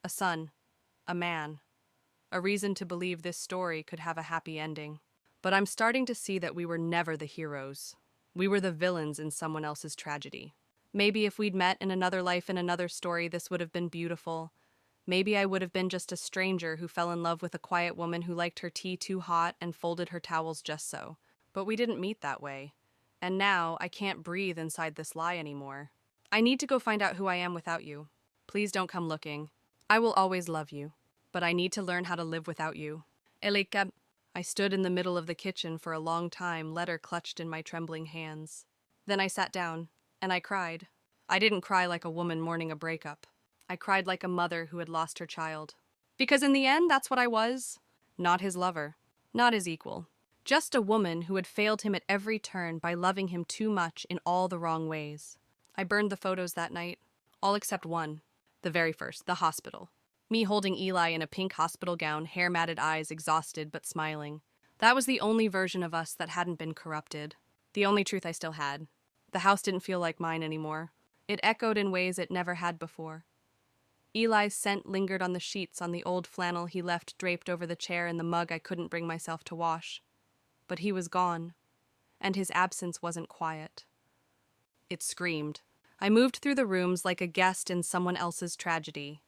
A son. A man. A reason to believe this story could have a happy ending. But I'm starting to see that we were never the heroes. We were the villains in someone else's tragedy. Maybe if we'd met in another life in another story, this would have been beautiful. Maybe I would have been just a stranger who fell in love with a quiet woman who liked her tea too hot and folded her towels just so. But we didn't meet that way. And now I can't breathe inside this lie anymore. I need to go find out who I am without you. Please don't come looking. I will always love you. But I need to learn how to live without you. ElevenLabs. I stood in the middle of the kitchen for a long time, letter clutched in my trembling hands. Then I sat down, and I cried. I didn't cry like a woman mourning a breakup. I cried like a mother who had lost her child. Because in the end, that's what I was. Not his lover. Not his equal. Just a woman who had failed him at every turn by loving him too much in all the wrong ways. I burned the photos that night. All except one. The very first, the hospital. Me holding Eli in a pink hospital gown, hair-matted eyes, exhausted but smiling. That was the only version of us that hadn't been corrupted. The only truth I still had. The house didn't feel like mine anymore. It echoed in ways it never had before. Eli's scent lingered on the sheets, on the old flannel he left draped over the chair and the mug I couldn't bring myself to wash. But he was gone, and his absence wasn't quiet. It screamed. I moved through the rooms like a guest in someone else's tragedy.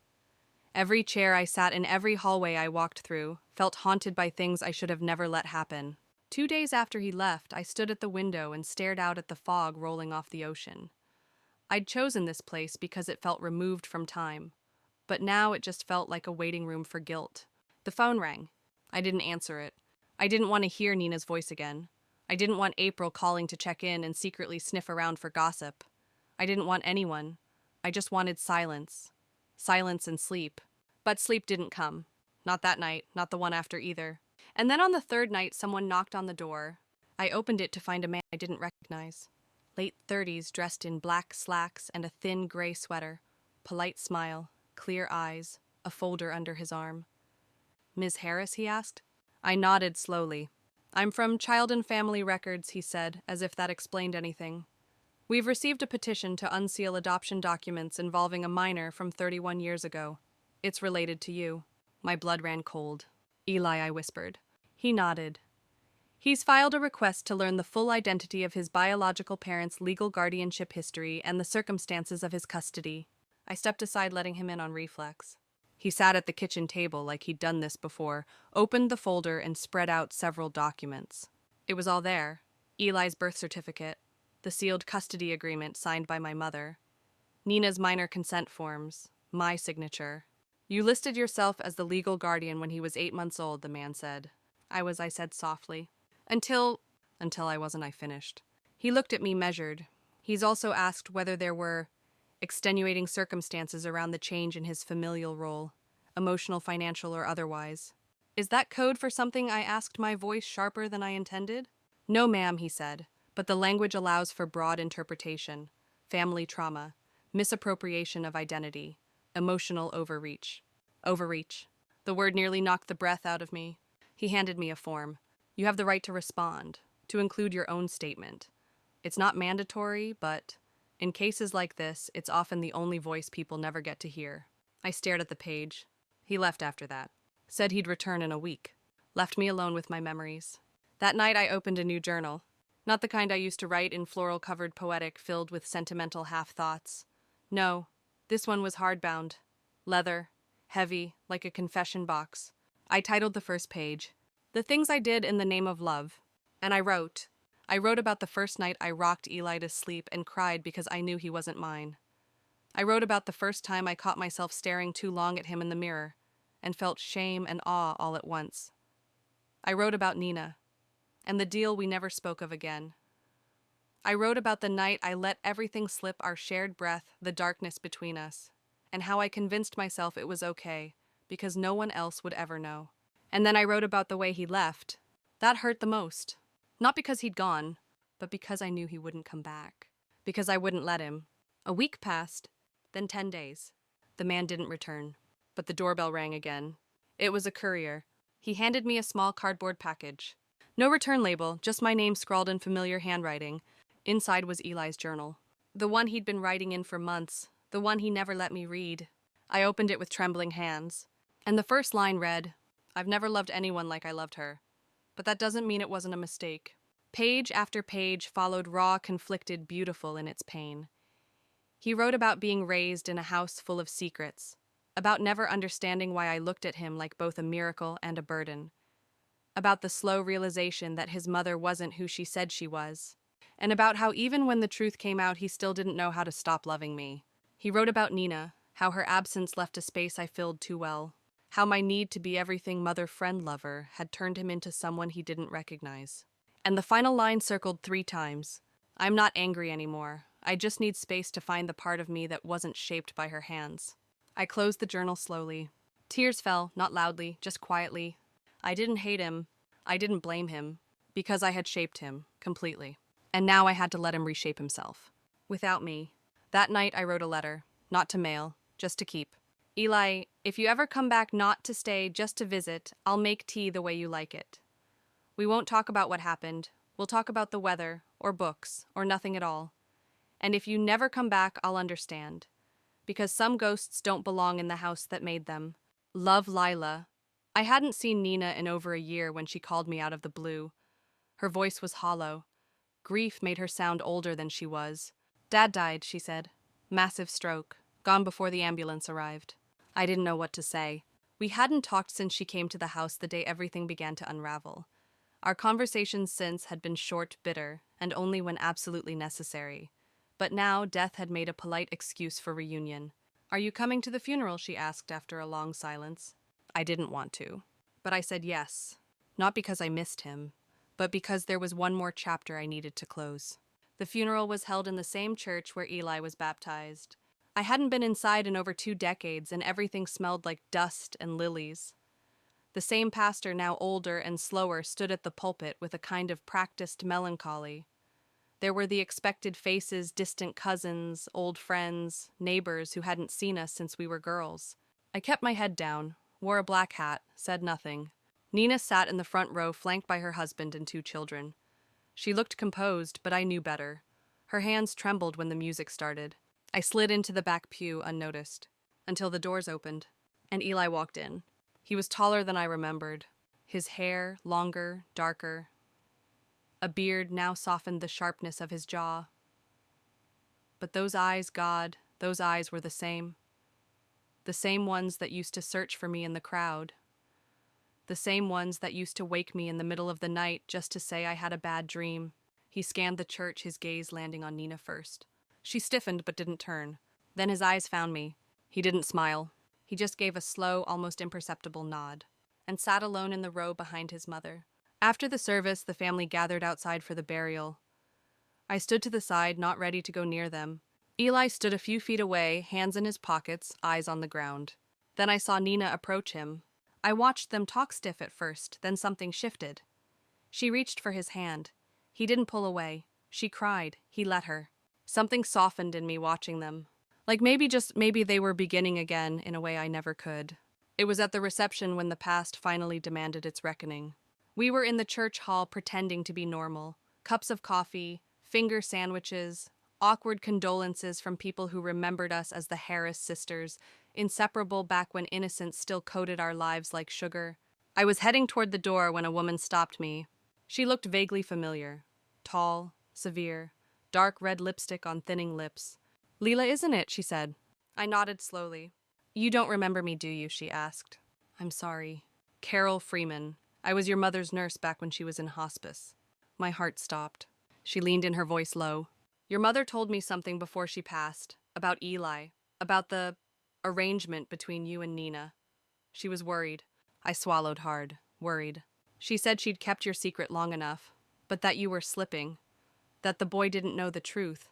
Every chair I sat in, every hallway I walked through, felt haunted by things I should have never let happen. 2 days after he left, I stood at the window and stared out at the fog rolling off the ocean. I'd chosen this place because it felt removed from time, but now it just felt like a waiting room for guilt. The phone rang. I didn't answer it. I didn't want to hear Nina's voice again. I didn't want April calling to check in and secretly sniff around for gossip. I didn't want anyone. I just wanted silence. Silence and sleep. But sleep didn't come. Not that night, not the one after either. And then on the third night, someone knocked on the door. I opened it to find a man I didn't recognize. Late 30s, dressed in black slacks and a thin gray sweater. Polite smile, clear eyes, a folder under his arm. "Ms. Harris?" he asked. I nodded slowly. "I'm from Child and Family Records," he said, as if that explained anything. "We've received a petition to unseal adoption documents involving a minor from 31 years ago. It's related to you." My blood ran cold. "Eli," I whispered. He nodded. "He's filed a request to learn the full identity of his biological parents' legal guardianship history and the circumstances of his custody." I stepped aside, letting him in on reflex. He sat at the kitchen table like he'd done this before, opened the folder and spread out several documents. It was all there. Eli's birth certificate, the sealed custody agreement signed by my mother, Nina's minor consent forms, my signature. "You listed yourself as the legal guardian when he was 8 months old," the man said. I said softly. Until I wasn't, I finished. He looked at me measured. He's also asked whether there were extenuating circumstances around the change in his familial role, emotional, financial, or otherwise. "Is that code for something?" I asked, my voice sharper than I intended. "No, ma'am," he said, "but the language allows for broad interpretation. Family trauma, misappropriation of identity, emotional overreach." Overreach. The word nearly knocked the breath out of me. He handed me a form. "You have the right to respond, to include your own statement. It's not mandatory, but in cases like this, it's often the only voice people never get to hear." I stared at the page. He left after that. Said he'd return in a week. Left me alone with my memories. That night I opened a new journal. Not the kind I used to write in floral-covered poetic filled with sentimental half-thoughts. No, this one was hardbound. Leather. Heavy, like a confession box. I titled the first page, "The Things I Did in the Name of Love." And I wrote about the first night I rocked Eli to sleep and cried because I knew he wasn't mine. I wrote about the first time I caught myself staring too long at him in the mirror and felt shame and awe all at once. I wrote about Nina and the deal we never spoke of again. I wrote about the night I let everything slip, our shared breath, the darkness between us, and how I convinced myself it was okay because no one else would ever know. And then I wrote about the way he left. That hurt the most. Not because he'd gone, but because I knew he wouldn't come back. Because I wouldn't let him. A week passed, then 10 days. The man didn't return, but the doorbell rang again. It was a courier. He handed me a small cardboard package. No return label, just my name scrawled in familiar handwriting. Inside was Eli's journal. The one he'd been writing in for months. The one he never let me read. I opened it with trembling hands. And the first line read, "I've never loved anyone like I loved her. But that doesn't mean it wasn't a mistake." Page after page followed raw, conflicted, beautiful in its pain. He wrote about being raised in a house full of secrets, about never understanding why I looked at him like both a miracle and a burden, about the slow realization that his mother wasn't who she said she was, and about how even when the truth came out, he still didn't know how to stop loving me. He wrote about Nina, how her absence left a space I filled too well, how my need to be everything mother, friend, lover had turned him into someone he didn't recognize. And the final line circled 3 times. "I'm not angry anymore. I just need space to find the part of me that wasn't shaped by her hands." I closed the journal slowly. Tears fell, not loudly, just quietly. I didn't hate him. I didn't blame him, because I had shaped him, completely. And now I had to let him reshape himself. Without me. That night I wrote a letter, not to mail, just to keep. "Eli, if you ever come back not to stay, just to visit, I'll make tea the way you like it. We won't talk about what happened. We'll talk about the weather, or books, or nothing at all. And if you never come back, I'll understand. Because some ghosts don't belong in the house that made them. Love, Lila." I hadn't seen Nina in over a year when she called me out of the blue. Her voice was hollow. Grief made her sound older than she was. "Dad died," she said. "Massive stroke. Gone before the ambulance arrived." I didn't know what to say. We hadn't talked since she came to the house the day everything began to unravel. Our conversations since had been short, bitter, and only when absolutely necessary. But now death had made a polite excuse for reunion. "Are you coming to the funeral?" she asked after a long silence. I didn't want to, but I said yes. Not because I missed him, but because there was one more chapter I needed to close. The funeral was held in the same church where Eli was baptized. I hadn't been inside in over 2 decades, and everything smelled like dust and lilies. The same pastor, now older and slower, stood at the pulpit with a kind of practiced melancholy. There were the expected faces, distant cousins, old friends, neighbors who hadn't seen us since we were girls. I kept my head down, wore a black hat, said nothing. Nina sat in the front row, flanked by her husband and 2 children. She looked composed, but I knew better. Her hands trembled when the music started. I slid into the back pew unnoticed, until the doors opened, and Eli walked in. He was taller than I remembered. His hair, longer, darker. A beard now softened the sharpness of his jaw. But those eyes, God, those eyes were the same. The same ones that used to search for me in the crowd. The same ones that used to wake me in the middle of the night just to say I had a bad dream. He scanned the church, his gaze landing on Nina first. She stiffened but didn't turn. Then his eyes found me. He didn't smile. He just gave a slow, almost imperceptible nod, and sat alone in the row behind his mother. After the service, the family gathered outside for the burial. I stood to the side, not ready to go near them. Eli stood a few feet away, hands in his pockets, eyes on the ground. Then I saw Nina approach him. I watched them talk stiff at first, then something shifted. She reached for his hand. He didn't pull away. She cried. He let her. Something softened in me watching them. Like maybe they were beginning again in a way I never could. It was at the reception when the past finally demanded its reckoning. We were in the church hall pretending to be normal. Cups of coffee, finger sandwiches, awkward condolences from people who remembered us as the Harris sisters, inseparable back when innocence still coated our lives like sugar. I was heading toward the door when a woman stopped me. She looked vaguely familiar. Tall, severe, dark red lipstick on thinning lips. "Lila, isn't it?" she said. I nodded slowly. "You don't remember me, do you?" she asked. "I'm sorry." "Carol Freeman. I was your mother's nurse back when she was in hospice." My heart stopped. She leaned in, her voice low. "Your mother told me something before she passed, about Eli, about the arrangement between you and Nina." She was worried. I swallowed hard, worried. "She said she'd kept your secret long enough, but that you were slipping, that the boy didn't know the truth,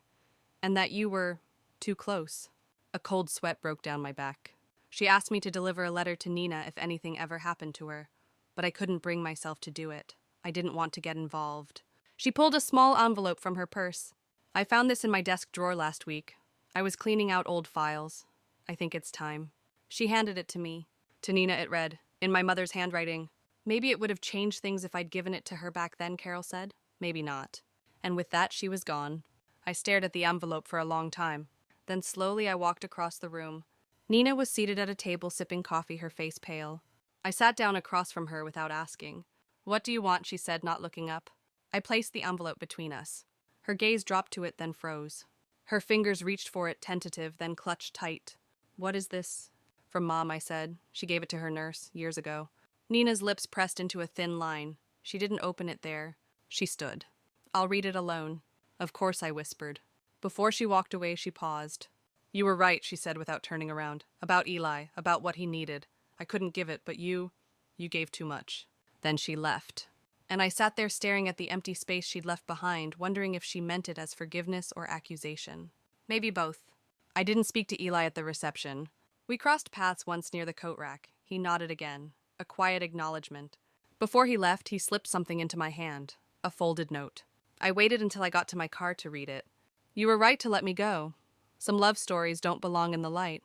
and that you were too close." A cold sweat broke down my back. She asked me to deliver a letter to Nina if anything ever happened to her, but I couldn't bring myself to do it. I didn't want to get involved. She pulled a small envelope from her purse. "I found this in my desk drawer last week. I was cleaning out old files. I think it's time." She handed it to me. To Nina it read, in my mother's handwriting. "Maybe it would have changed things if I'd given it to her back then," Carol said. "Maybe not." And with that, she was gone. I stared at the envelope for a long time. Then slowly I walked across the room. Nina was seated at a table sipping coffee, her face pale. I sat down across from her without asking. "What do you want?" she said, not looking up. I placed the envelope between us. Her gaze dropped to it, then froze. Her fingers reached for it, tentative, then clutched tight. "What is this?" "From Mom," I said. "She gave it to her nurse, years ago." Nina's lips pressed into a thin line. She didn't open it there. She stood. "I'll read it alone." "Of course," I whispered. Before she walked away, she paused. "You were right," she said without turning around. "About Eli, about what he needed. I couldn't give it, but you gave too much." Then she left. And I sat there staring at the empty space she'd left behind, wondering if she meant it as forgiveness or accusation. Maybe both. I didn't speak to Eli at the reception. We crossed paths once near the coat rack. He nodded again. A quiet acknowledgement. Before he left, he slipped something into my hand. A folded note. I waited until I got to my car to read it. "You were right to let me go. Some love stories don't belong in the light.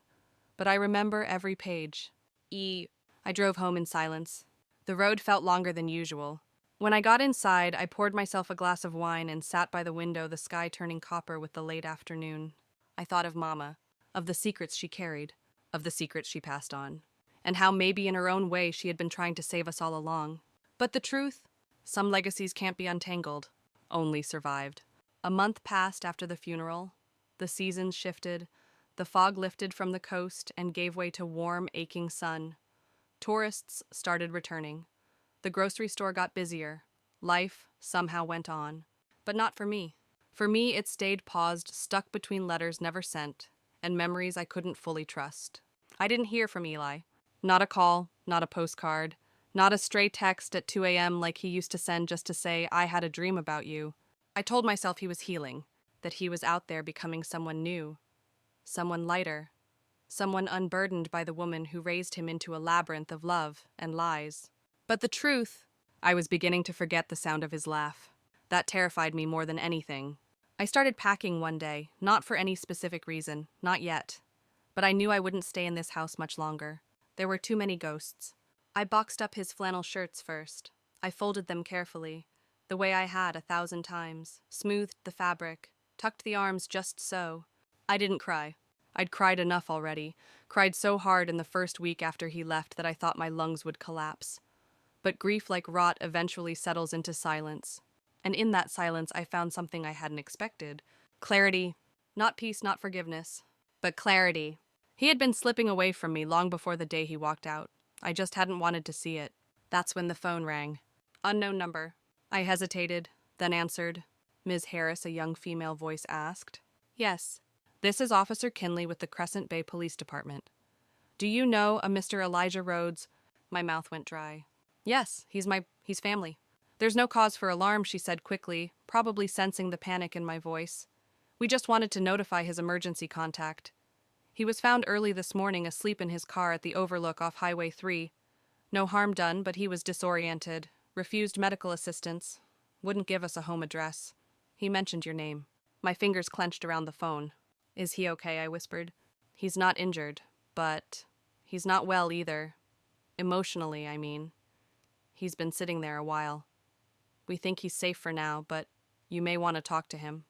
But I remember every page. I drove home in silence. The road felt longer than usual. When I got inside, I poured myself a glass of wine and sat by the window, the sky turning copper with the late afternoon. I thought of Mama, of the secrets she carried, of the secrets she passed on, and how maybe in her own way she had been trying to save us all along. But the truth? Some legacies can't be untangled, only survived. A month passed after the funeral. The seasons shifted. The fog lifted from the coast and gave way to warm, aching sun. Tourists started returning. The grocery store got busier. Life somehow went on. But not for me. For me, it stayed paused, stuck between letters never sent, and memories I couldn't fully trust. I didn't hear from Eli. Not a call, not a postcard, not a stray text at 2 a.m. like he used to send just to say, "I had a dream about you." I told myself he was healing, that he was out there becoming someone new, someone lighter, someone unburdened by the woman who raised him into a labyrinth of love and lies. But the truth, I was beginning to forget the sound of his laugh. That terrified me more than anything. I started packing one day, not for any specific reason, not yet. But I knew I wouldn't stay in this house much longer. There were too many ghosts. I boxed up his flannel shirts first. I folded them carefully, the way I had 1,000 times, smoothed the fabric, tucked the arms just so. I didn't cry. I'd cried enough already, cried so hard in the first week after he left that I thought my lungs would collapse. But grief like rot eventually settles into silence. And in that silence I found something I hadn't expected. Clarity. Not peace, not forgiveness, but clarity. He had been slipping away from me long before the day he walked out. I just hadn't wanted to see it. That's when the phone rang. Unknown number. I hesitated, then answered. Ms. Harris, a young female voice asked. Yes. This is Officer Kinley with the Crescent Bay Police Department. Do you know a Mr. Elijah Rhodes? My mouth went dry. Yes, he's family. There's no cause for alarm, she said quickly, probably sensing the panic in my voice. We just wanted to notify his emergency contact. He was found early this morning asleep in his car at the overlook off Highway 3. No harm done, but he was disoriented, refused medical assistance, wouldn't give us a home address. He mentioned your name. My fingers clenched around the phone. Is he okay? I whispered. He's not injured, but he's not well either. Emotionally, I mean. He's been sitting there a while. We think he's safe for now, but you may want to talk to him.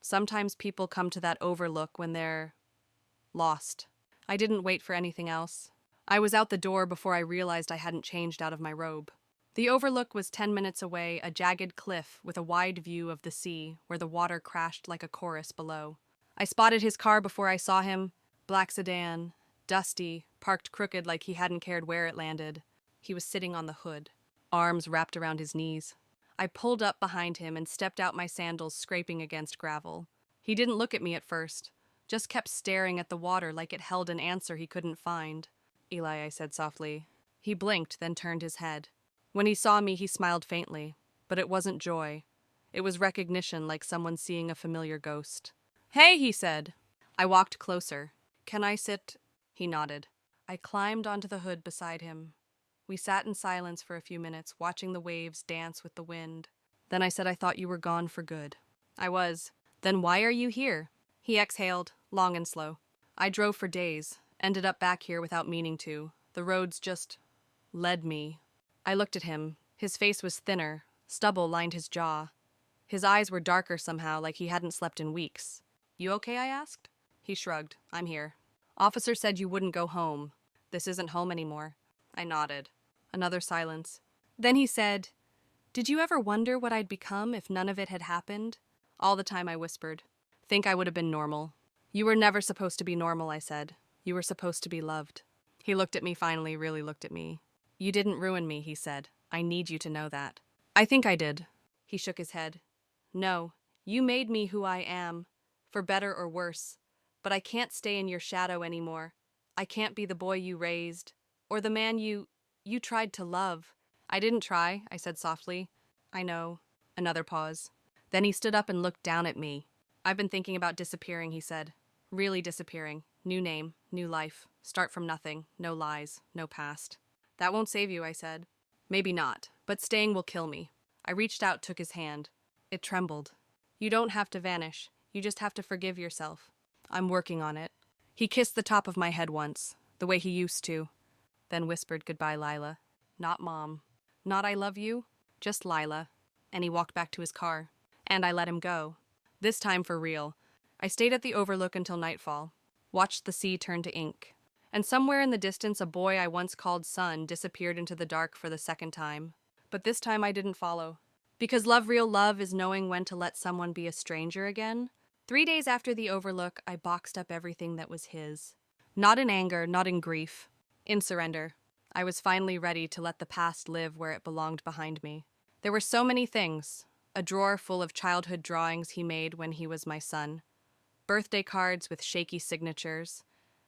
Sometimes people come to that overlook when they're lost. I didn't wait for anything else. I was out the door before I realized I hadn't changed out of my robe. The overlook was 10 minutes away, a jagged cliff with a wide view of the sea, where the water crashed like a chorus below. I spotted his car before I saw him. Black sedan, dusty, parked crooked like he hadn't cared where it landed. He was sitting on the hood, arms wrapped around his knees. I pulled up behind him and stepped out my sandals scraping against gravel. He didn't look at me at first, just kept staring at the water like it held an answer he couldn't find. Eli, I said softly. He blinked, then turned his head. When he saw me, he smiled faintly, but it wasn't joy. It was recognition, like someone seeing a familiar ghost. Hey, he said. I walked closer. Can I sit? He nodded. I climbed onto the hood beside him. We sat in silence for a few minutes, watching the waves dance with the wind. Then I said I thought you were gone for good. I was. Then why are you here? He exhaled, long and slow. I drove for days, ended up back here without meaning to. The roads just led me. I looked at him. His face was thinner. Stubble lined his jaw. His eyes were darker somehow, like he hadn't slept in weeks. You okay? I asked. He shrugged. I'm here. Officer said you wouldn't go home. This isn't home anymore. I nodded. Another silence. Then he said, Did you ever wonder what I'd become if none of it had happened? All the time I whispered. Think I would have been normal. You were never supposed to be normal, I said. You were supposed to be loved. He looked at me finally, really looked at me. You didn't ruin me, he said. I need you to know that. I think I did. He shook his head. No, you made me who I am, for better or worse. But I can't stay in your shadow anymore. I can't be the boy you raised, or the man you tried to love. I didn't try, I said softly. I know. Another pause. Then he stood up and looked down at me. I've been thinking about disappearing, he said. Really disappearing. New name, new life. Start from nothing. No lies, no past. That won't save you, I said. Maybe not, but staying will kill me. I reached out, took his hand. It trembled. You don't have to vanish. You just have to forgive yourself. I'm working on it. He kissed the top of my head once, the way he used to. Then whispered goodbye, Lila. Not Mom. Not I love you, just Lila. And he walked back to his car. And I let him go. This time for real. I stayed at the overlook until nightfall. Watched the sea turn to ink. And somewhere in the distance a boy I once called son disappeared into the dark for the second time. But this time I didn't follow. Because real love is knowing when to let someone be a stranger again. 3 days after the overlook, I boxed up everything that was his. Not in anger, not in grief. In surrender. I was finally ready to let the past live where it belonged behind me. There were so many things. A drawer full of childhood drawings he made when he was my son. Birthday cards with shaky signatures.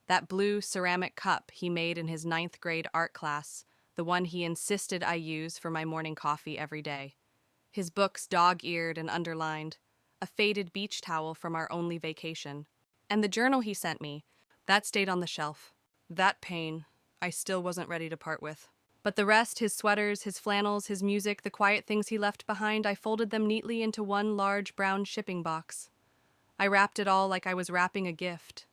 That blue ceramic cup he made in his 9th grade art class, the one he insisted I use for my morning coffee every day. His books dog-eared and underlined. A faded beach towel from our only vacation. And the journal he sent me, that stayed on the shelf. That pain, I still wasn't ready to part with. But the rest, his sweaters, his flannels, his music, the quiet things he left behind, I folded them neatly into one large brown shipping box. I wrapped it all like I was wrapping a gift.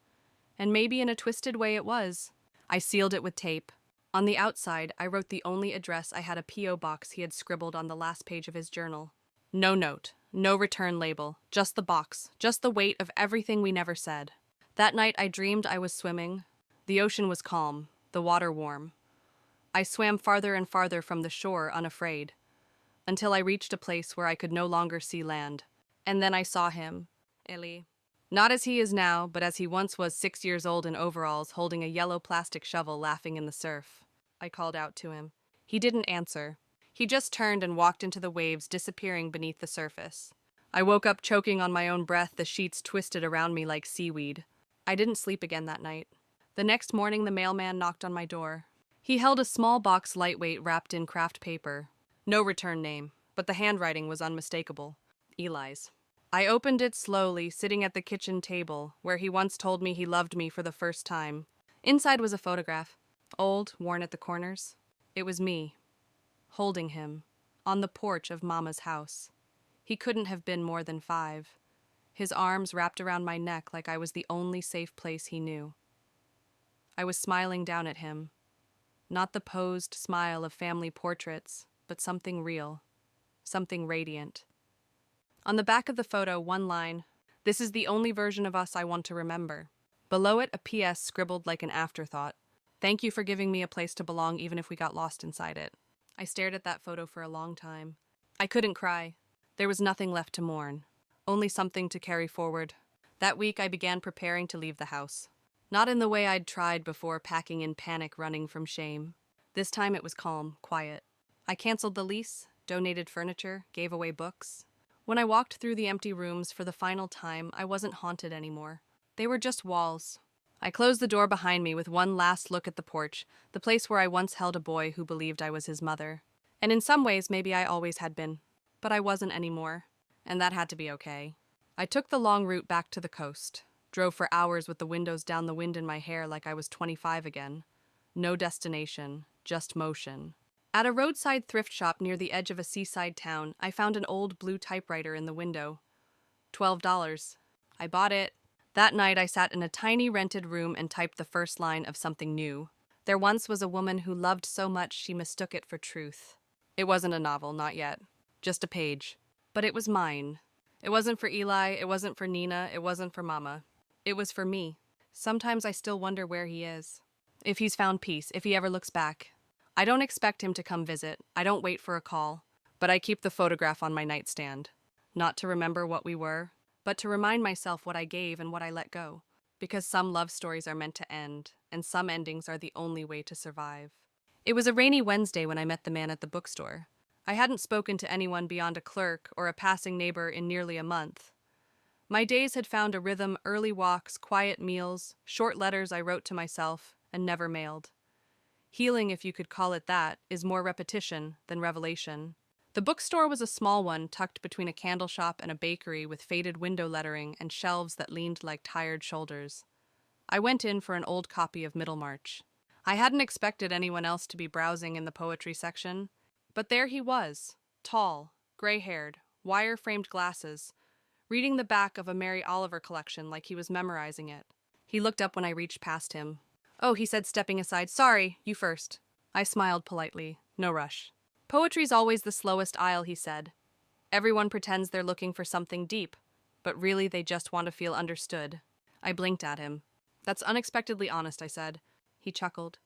And maybe in a twisted way it was. I sealed it with tape. On the outside, I wrote the only address I had, a P.O. box he had scribbled on the last page of his journal. No note, no return label, just the box, just the weight of everything we never said. That night I dreamed I was swimming. The ocean was calm, the water warm. I swam farther and farther from the shore, unafraid, until I reached a place where I could no longer see land. And then I saw him, Eli. Not as he is now, but as he once was, 6 years old in overalls, holding a yellow plastic shovel, laughing in the surf. I called out to him. He didn't answer. He just turned and walked into the waves, disappearing beneath the surface. I woke up choking on my own breath, the sheets twisted around me like seaweed. I didn't sleep again that night. The next morning, the mailman knocked on my door. He held a small box, lightweight, wrapped in craft paper. No return name, but the handwriting was unmistakable. Eli's. I opened it slowly, sitting at the kitchen table, where he once told me he loved me for the first time. Inside was a photograph, old, worn at the corners. It was me, holding him, on the porch of Mama's house. He couldn't have been more than 5. His arms wrapped around my neck like I was the only safe place he knew. I was smiling down at him. Not the posed smile of family portraits, but something real, something radiant. On the back of the photo, one line, "This is the only version of us I want to remember." Below it, a P.S. scribbled like an afterthought. "Thank you for giving me a place to belong even if we got lost inside it." I stared at that photo for a long time. I couldn't cry. There was nothing left to mourn, only something to carry forward. That week I began preparing to leave the house. Not in the way I'd tried before, packing in panic, running from shame. This time it was calm, quiet. I canceled the lease, donated furniture, gave away books. When I walked through the empty rooms for the final time, I wasn't haunted anymore. They were just walls. I closed the door behind me with one last look at the porch, the place where I once held a boy who believed I was his mother. And in some ways, maybe I always had been. But I wasn't anymore. And that had to be okay. I took the long route back to the coast. Drove for hours with the windows down, the wind in my hair like I was 25 again. No destination, just motion. At a roadside thrift shop near the edge of a seaside town, I found an old blue typewriter in the window. $12. I bought it. That night I sat in a tiny rented room and typed the first line of something new. There once was a woman who loved so much she mistook it for truth. It wasn't a novel, not yet. Just a page. But it was mine. It wasn't for Eli, it wasn't for Nina, it wasn't for Mama. It was for me. Sometimes I still wonder where he is. If he's found peace, if he ever looks back. I don't expect him to come visit. I don't wait for a call. But I keep the photograph on my nightstand. Not to remember what we were, but to remind myself what I gave and what I let go. Because some love stories are meant to end, and some endings are the only way to survive. It was a rainy Wednesday when I met the man at the bookstore. I hadn't spoken to anyone beyond a clerk or a passing neighbor in nearly a month. My days had found a rhythm: early walks, quiet meals, short letters I wrote to myself and never mailed. Healing, if you could call it that, is more repetition than revelation. The bookstore was a small one tucked between a candle shop and a bakery with faded window lettering and shelves that leaned like tired shoulders. I went in for an old copy of Middlemarch. I hadn't expected anyone else to be browsing in the poetry section, but there he was, tall, gray-haired, wire-framed glasses, reading the back of a Mary Oliver collection like he was memorizing it. He looked up when I reached past him. "Oh," he said, stepping aside. "Sorry, you first." I smiled politely. No rush. "Poetry's always the slowest aisle," he said. "Everyone pretends they're looking for something deep, but really they just want to feel understood." I blinked at him. "That's unexpectedly honest," I said. He chuckled.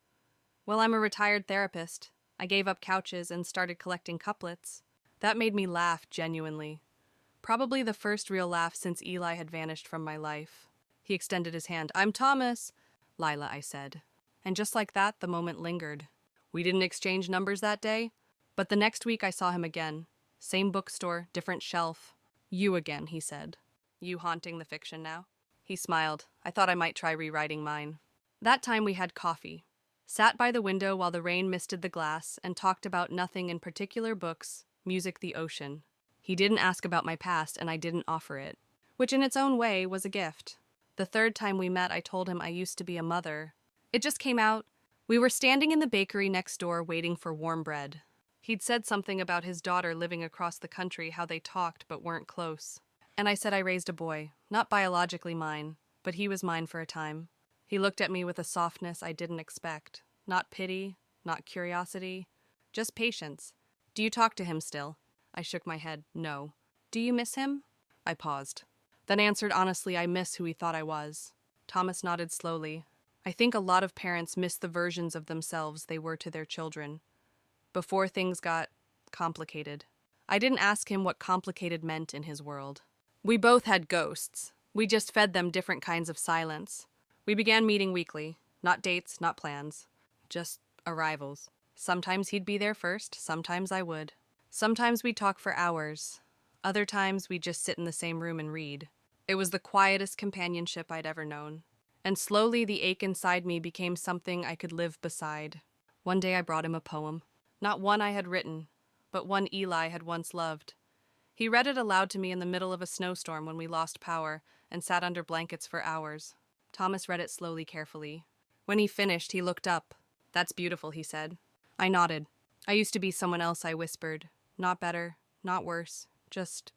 "Well, I'm a retired therapist. I gave up couches and started collecting couplets." That made me laugh genuinely. Probably the first real laugh since Eli had vanished from my life. He extended his hand. "I'm Thomas." "Lila," I said. And just like that, the moment lingered. We didn't exchange numbers that day, but the next week I saw him again. Same bookstore, different shelf. "You again," he said. "You haunting the fiction now?" He smiled. I thought I might try rewriting mine. That time we had coffee. Sat by the window while the rain misted the glass and talked about nothing in particular: books, music, the ocean. He didn't ask about my past and I didn't offer it, which in its own way was a gift. The third time we met, I told him I used to be a mother. It just came out, We were standing in the bakery next door waiting for warm bread. He'd said something about his daughter living across the country, how they talked but weren't close. And I said I raised a boy, not biologically mine, but he was mine for a time. He looked at me with a softness I didn't expect. Not pity, not curiosity, just patience. Do you talk to him still? I shook my head. No. Do you miss him? I paused. Then answered honestly, I miss who he thought I was. Thomas nodded slowly. I think a lot of parents miss the versions of themselves they were to their children. Before things got complicated. I didn't ask him what complicated meant in his world. We both had ghosts. We just fed them different kinds of silence. We began meeting weekly. Not dates, not plans. Just arrivals. Sometimes he'd be there first, sometimes I would. Sometimes we'd talk for hours. Other times we'd just sit in the same room and read. It was the quietest companionship I'd ever known. And slowly the ache inside me became something I could live beside. One day I brought him a poem. Not one I had written, but one Eli had once loved. He read it aloud to me in the middle of a snowstorm when we lost power and sat under blankets for hours. Thomas read it slowly, carefully. When he finished, he looked up. That's beautiful, he said. I nodded. I used to be someone else, I whispered. Not better, not worse, just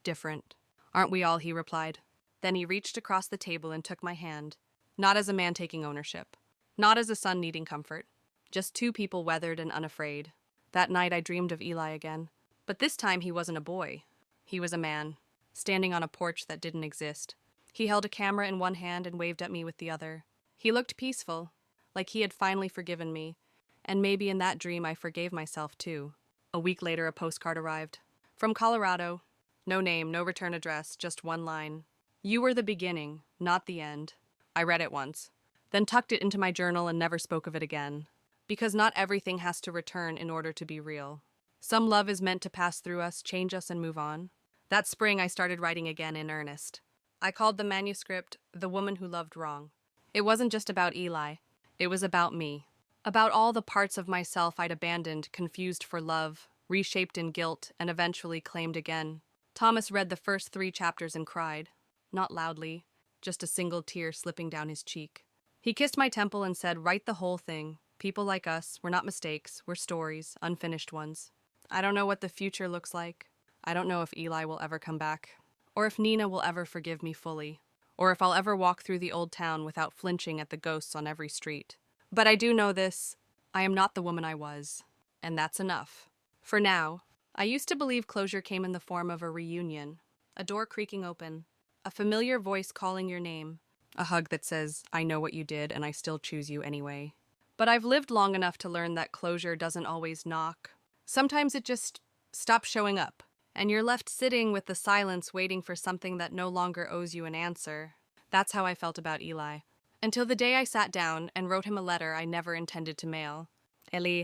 different. Aren't we all, he replied. Then he reached across the table and took my hand. Not as a man taking ownership. Not as a son needing comfort. Just two people weathered and unafraid. That night I dreamed of Eli again. But this time he wasn't a boy. He was a man, standing on a porch that didn't exist. He held a camera in one hand and waved at me with the other. He looked peaceful, like he had finally forgiven me, and maybe in that dream I forgave myself too. A week later a postcard arrived. From Colorado. No name, no return address, just one line. You were the beginning, not the end. I read it once, then tucked it into my journal and never spoke of it again. Because not everything has to return in order to be real. Some love is meant to pass through us, change us, and move on. That spring I started writing again in earnest. I called the manuscript The Woman Who Loved Wrong. It wasn't just about Eli. It was about me. About all the parts of myself I'd abandoned, confused for love, reshaped in guilt, and eventually claimed again. Thomas read the first 3 chapters and cried. Not loudly, just a single tear slipping down his cheek. He kissed my temple and said, write the whole thing. People like us, we're not mistakes, we're stories, unfinished ones. I don't know what the future looks like. I don't know if Eli will ever come back, or if Nina will ever forgive me fully, or if I'll ever walk through the old town without flinching at the ghosts on every street. But I do know this, I am not the woman I was, and that's enough. For now, I used to believe closure came in the form of a reunion, a door creaking open, a familiar voice calling your name, a hug that says, I know what you did and I still choose you anyway. But I've lived long enough to learn that closure doesn't always knock. Sometimes it just stops showing up, and you're left sitting with the silence waiting for something that no longer owes you an answer. That's how I felt about Eli. Until the day I sat down and wrote him a letter I never intended to mail. Eli,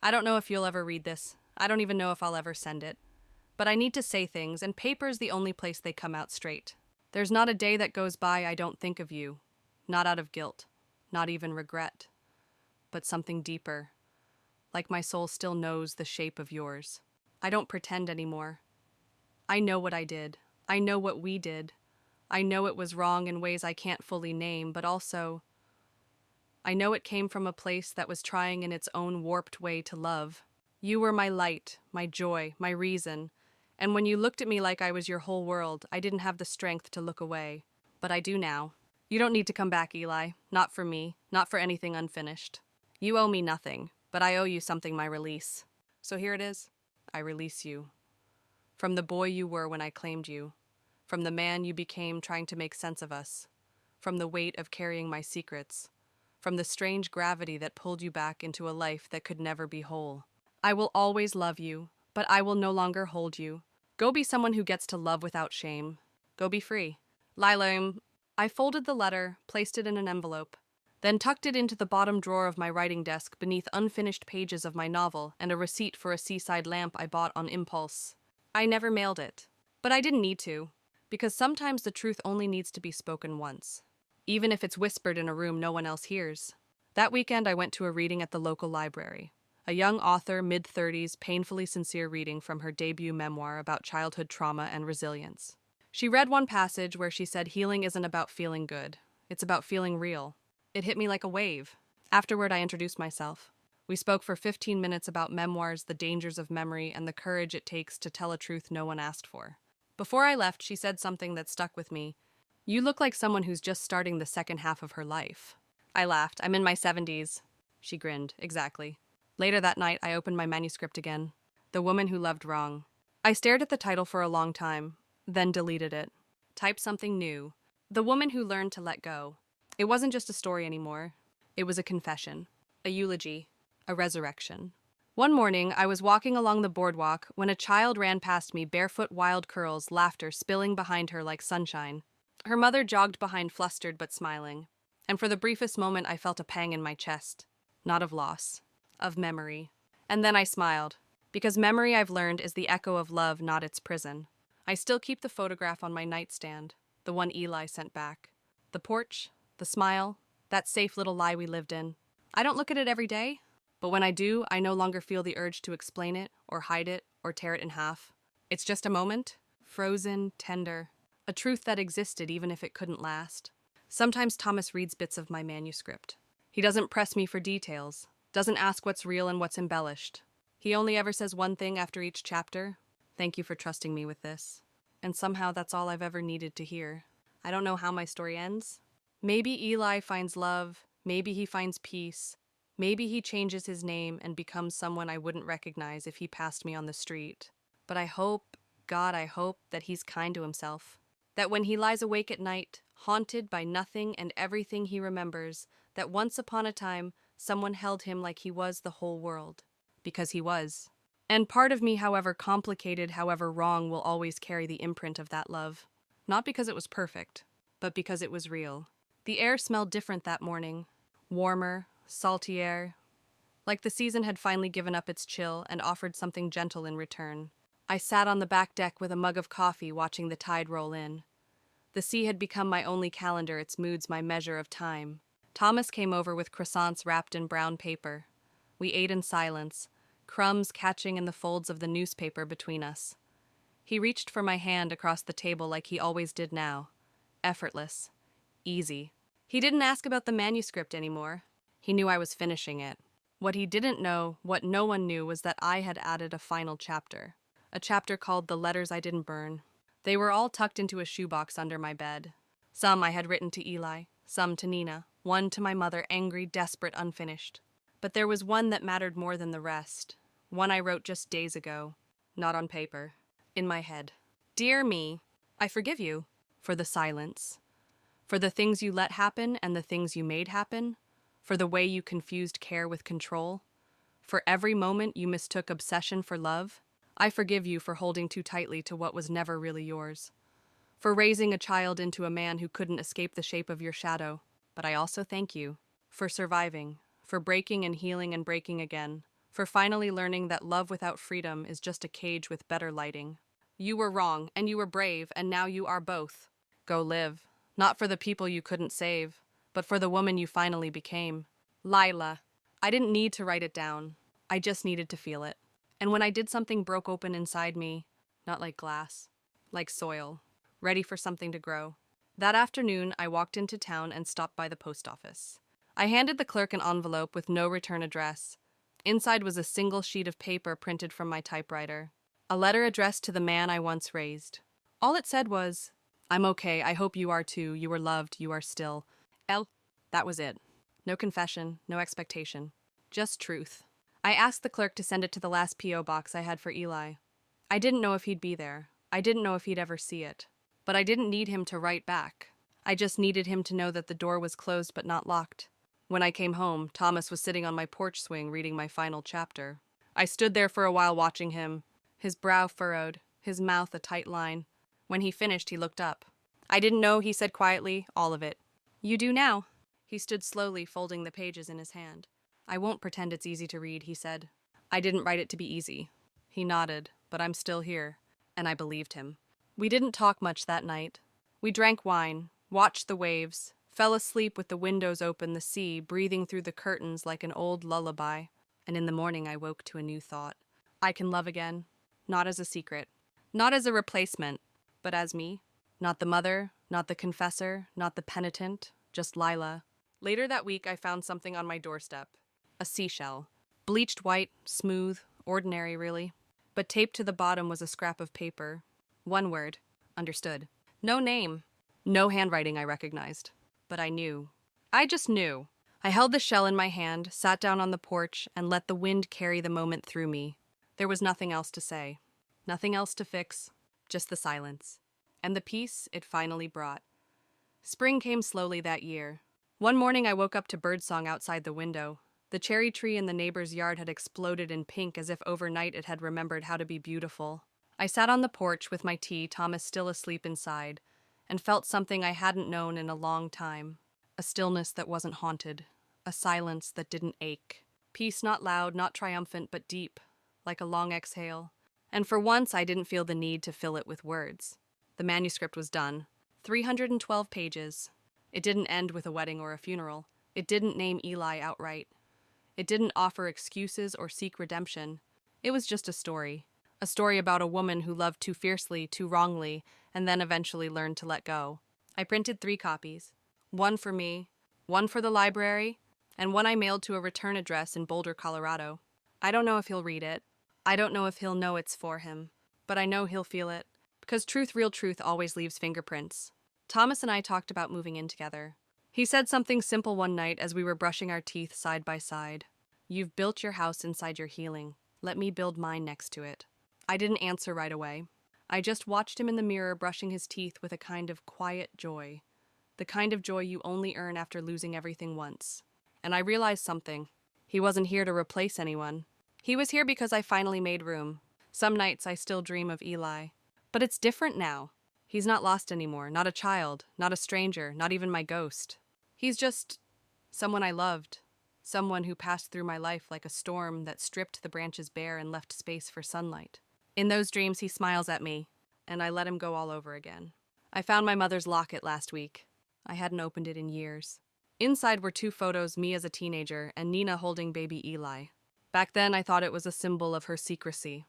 I don't know if you'll ever read this. I don't even know if I'll ever send it. But I need to say things, and paper's the only place they come out straight. There's not a day that goes by I don't think of you. Not out of guilt. Not even regret. But something deeper. Like my soul still knows the shape of yours. I don't pretend anymore. I know what I did. I know what we did. I know it was wrong in ways I can't fully name, but also, I know it came from a place that was trying in its own warped way to love. You were my light, my joy, my reason, and when you looked at me like I was your whole world, I didn't have the strength to look away. But I do now. You don't need to come back, Eli. Not for me. Not for anything unfinished. You owe me nothing. But I owe you something, my release. So here it is. I release you. From the boy you were when I claimed you. From the man you became trying to make sense of us. From the weight of carrying my secrets. From the strange gravity that pulled you back into a life that could never be whole. I will always love you, but I will no longer hold you. Go be someone who gets to love without shame. Go be free. Lila, I folded the letter, placed it in an envelope. Then tucked it into the bottom drawer of my writing desk beneath unfinished pages of my novel and a receipt for a seaside lamp I bought on impulse. I never mailed it. But I didn't need to, because sometimes the truth only needs to be spoken once, even if it's whispered in a room no one else hears. That weekend I went to a reading at the local library. A young author, mid-30s, painfully sincere reading from her debut memoir about childhood trauma and resilience. She read one passage where she said healing isn't about feeling good, it's about feeling real. It hit me like a wave. Afterward, I introduced myself. We spoke for 15 minutes about memoirs, the dangers of memory, and the courage it takes to tell a truth no one asked for. Before I left, she said something that stuck with me. "You look like someone who's just starting the second half of her life." I laughed. "I'm in my 70s. She grinned. "Exactly." Later that night, I opened my manuscript again. The Woman Who Loved Wrong. I stared at the title for a long time, then deleted it. Typed something new. The Woman Who Learned to Let Go. It wasn't just a story anymore. It was a confession, a eulogy, a resurrection. One morning, I was walking along the boardwalk when a child ran past me, barefoot, wild curls, laughter spilling behind her like sunshine. Her mother jogged behind, flustered but smiling. And for the briefest moment, I felt a pang in my chest. Not of loss, of memory. And then I smiled, because memory, I've learned, is the echo of love, not its prison. I still keep the photograph on my nightstand, the one Eli sent back. The porch, the smile, that safe little lie we lived in. I don't look at it every day, but when I do, I no longer feel the urge to explain it, or hide it, or tear it in half. It's just a moment, frozen, tender, a truth that existed even if it couldn't last. Sometimes Thomas reads bits of my manuscript. He doesn't press me for details, doesn't ask what's real and what's embellished. He only ever says one thing after each chapter: "Thank you for trusting me with this." And somehow that's all I've ever needed to hear. I don't know how my story ends. Maybe Eli finds love, maybe he finds peace, maybe he changes his name and becomes someone I wouldn't recognize if he passed me on the street. But I hope, God, I hope that he's kind to himself. That when he lies awake at night, haunted by nothing and everything he remembers, that once upon a time, someone held him like he was the whole world. Because he was. And part of me, however complicated, however wrong, will always carry the imprint of that love. Not because it was perfect, but because it was real. The air smelled different that morning. Warmer, salty air. Like the season had finally given up its chill and offered something gentle in return. I sat on the back deck with a mug of coffee, watching the tide roll in. The sea had become my only calendar, its moods my measure of time. Thomas came over with croissants wrapped in brown paper. We ate in silence, crumbs catching in the folds of the newspaper between us. He reached for my hand across the table like he always did now. Effortless. Easy. He didn't ask about the manuscript anymore. He knew I was finishing it. What he didn't know, what no one knew, was that I had added a final chapter. A chapter called The Letters I Didn't Burn. They were all tucked into a shoebox under my bed. Some I had written to Eli, some to Nina, one to my mother, angry, desperate, unfinished. But there was one that mattered more than the rest. One I wrote just days ago. Not on paper. In my head. Dear me, I forgive you for the silence. For the things you let happen and the things you made happen. For the way you confused care with control. For every moment you mistook obsession for love. I forgive you for holding too tightly to what was never really yours. For raising a child into a man who couldn't escape the shape of your shadow. But I also thank you for surviving, for breaking and healing and breaking again, for finally learning that love without freedom is just a cage with better lighting. You were wrong, and you were brave, and now you are both. Go live, not for the people you couldn't save, but for the woman you finally became. Lila. I didn't need to write it down. I just needed to feel it. And when I did, something broke open inside me, not like glass, like soil, ready for something to grow. That afternoon, I walked into town and stopped by the post office. I handed the clerk an envelope with no return address. Inside was a single sheet of paper printed from my typewriter. A letter addressed to the man I once raised. All it said was, "I'm okay, I hope you are too, you were loved, you are still. L." That was it. No confession, no expectation. Just truth. I asked the clerk to send it to the last P.O. box I had for Eli. I didn't know if he'd be there. I didn't know if he'd ever see it. But I didn't need him to write back. I just needed him to know that the door was closed but not locked. When I came home, Thomas was sitting on my porch swing reading my final chapter. I stood there for a while watching him, his brow furrowed, his mouth a tight line. When he finished, he looked up. "I didn't know," he said quietly, "all of it." "You do now." He stood slowly, folding the pages in his hand. "I won't pretend it's easy to read," he said. "I didn't write it to be easy." He nodded, "But I'm still here." And I believed him. We didn't talk much that night. We drank wine, watched the waves, fell asleep with the windows open, the sea breathing through the curtains like an old lullaby. And in the morning I woke to a new thought. I can love again, not as a secret, not as a replacement, but as me. Not the mother, not the confessor, not the penitent, just Lila. Later that week, I found something on my doorstep. A seashell. Bleached white, smooth, ordinary really. But taped to the bottom was a scrap of paper. One word. Understood. No name. No handwriting I recognized. But I knew. I just knew. I held the shell in my hand, sat down on the porch, and let the wind carry the moment through me. There was nothing else to say. Nothing else to fix. Just the silence. And the peace it finally brought. Spring came slowly that year. One morning I woke up to birdsong outside the window. The cherry tree in the neighbor's yard had exploded in pink as if overnight it had remembered how to be beautiful. I sat on the porch with my tea, Thomas still asleep inside, and felt something I hadn't known in a long time. A stillness that wasn't haunted. A silence that didn't ache. Peace not loud, not triumphant, but deep, like a long exhale. And for once I didn't feel the need to fill it with words. The manuscript was done. 312 pages. It didn't end with a wedding or a funeral. It didn't name Eli outright. It didn't offer excuses or seek redemption. It was just a story. A story about a woman who loved too fiercely, too wrongly, and then eventually learned to let go. I printed 3 copies. One for me, one for the library, and one I mailed to a return address in Boulder, Colorado. I don't know if he'll read it. I don't know if he'll know it's for him. But I know he'll feel it. Because truth, real truth, always leaves fingerprints. Thomas and I talked about moving in together. He said something simple one night as we were brushing our teeth side by side. You've built your house inside your healing. Let me build mine next to it. I didn't answer right away. I just watched him in the mirror brushing his teeth with a kind of quiet joy. The kind of joy you only earn after losing everything once. And I realized something. He wasn't here to replace anyone. He was here because I finally made room. Some nights I still dream of Eli. But it's different now. He's not lost anymore, not a child, not a stranger, not even my ghost. He's just someone I loved. Someone who passed through my life like a storm that stripped the branches bare and left space for sunlight. In those dreams, he smiles at me, and I let him go all over again. I found my mother's locket last week. I hadn't opened it in years. Inside were 2 photos, me as a teenager and Nina holding baby Eli. Back then, I thought it was a symbol of her secrecy,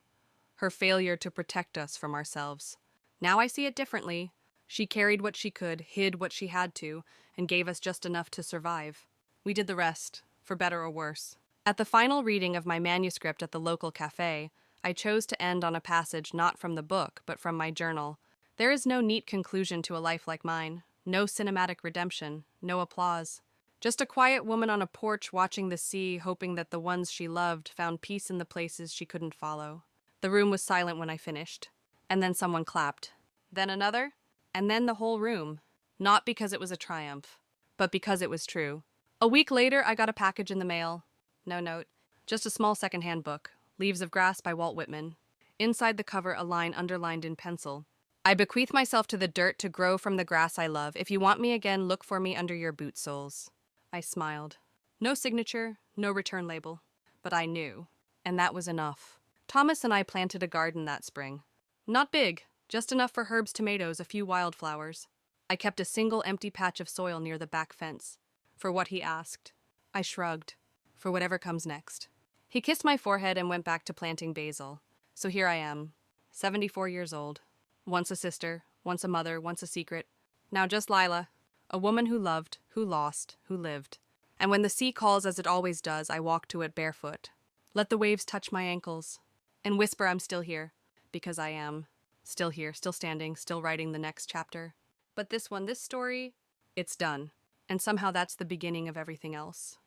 her failure to protect us from ourselves. Now I see it differently. She carried what she could, hid what she had to, and gave us just enough to survive. We did the rest, for better or worse. At the final reading of my manuscript at the local cafe, I chose to end on a passage not from the book, but from my journal. There is no neat conclusion to a life like mine. No cinematic redemption. No applause. Just a quiet woman on a porch watching the sea, hoping that the ones she loved found peace in the places she couldn't follow. The room was silent when I finished. And then someone clapped. Then another. And then the whole room. Not because it was a triumph, but because it was true. A week later, I got a package in the mail. No note. Just a small secondhand book. Leaves of Grass by Walt Whitman. Inside the cover, a line underlined in pencil. I bequeath myself to the dirt to grow from the grass I love. If you want me again, look for me under your boot soles. I smiled. No signature, no return label. But I knew. And that was enough. Thomas and I planted a garden that spring. Not big, just enough for herbs, tomatoes, a few wildflowers. I kept a single empty patch of soil near the back fence. For what he asked. I shrugged. For whatever comes next. He kissed my forehead and went back to planting basil. So here I am, 74 years old. Once a sister, once a mother, once a secret. Now just Lila, a woman who loved, who lost, who lived. And when the sea calls as it always does, I walk to it barefoot. Let the waves touch my ankles. And whisper I'm still here. Because I am. Still here, still standing, still writing the next chapter. But this story, it's done. And somehow that's the beginning of everything else.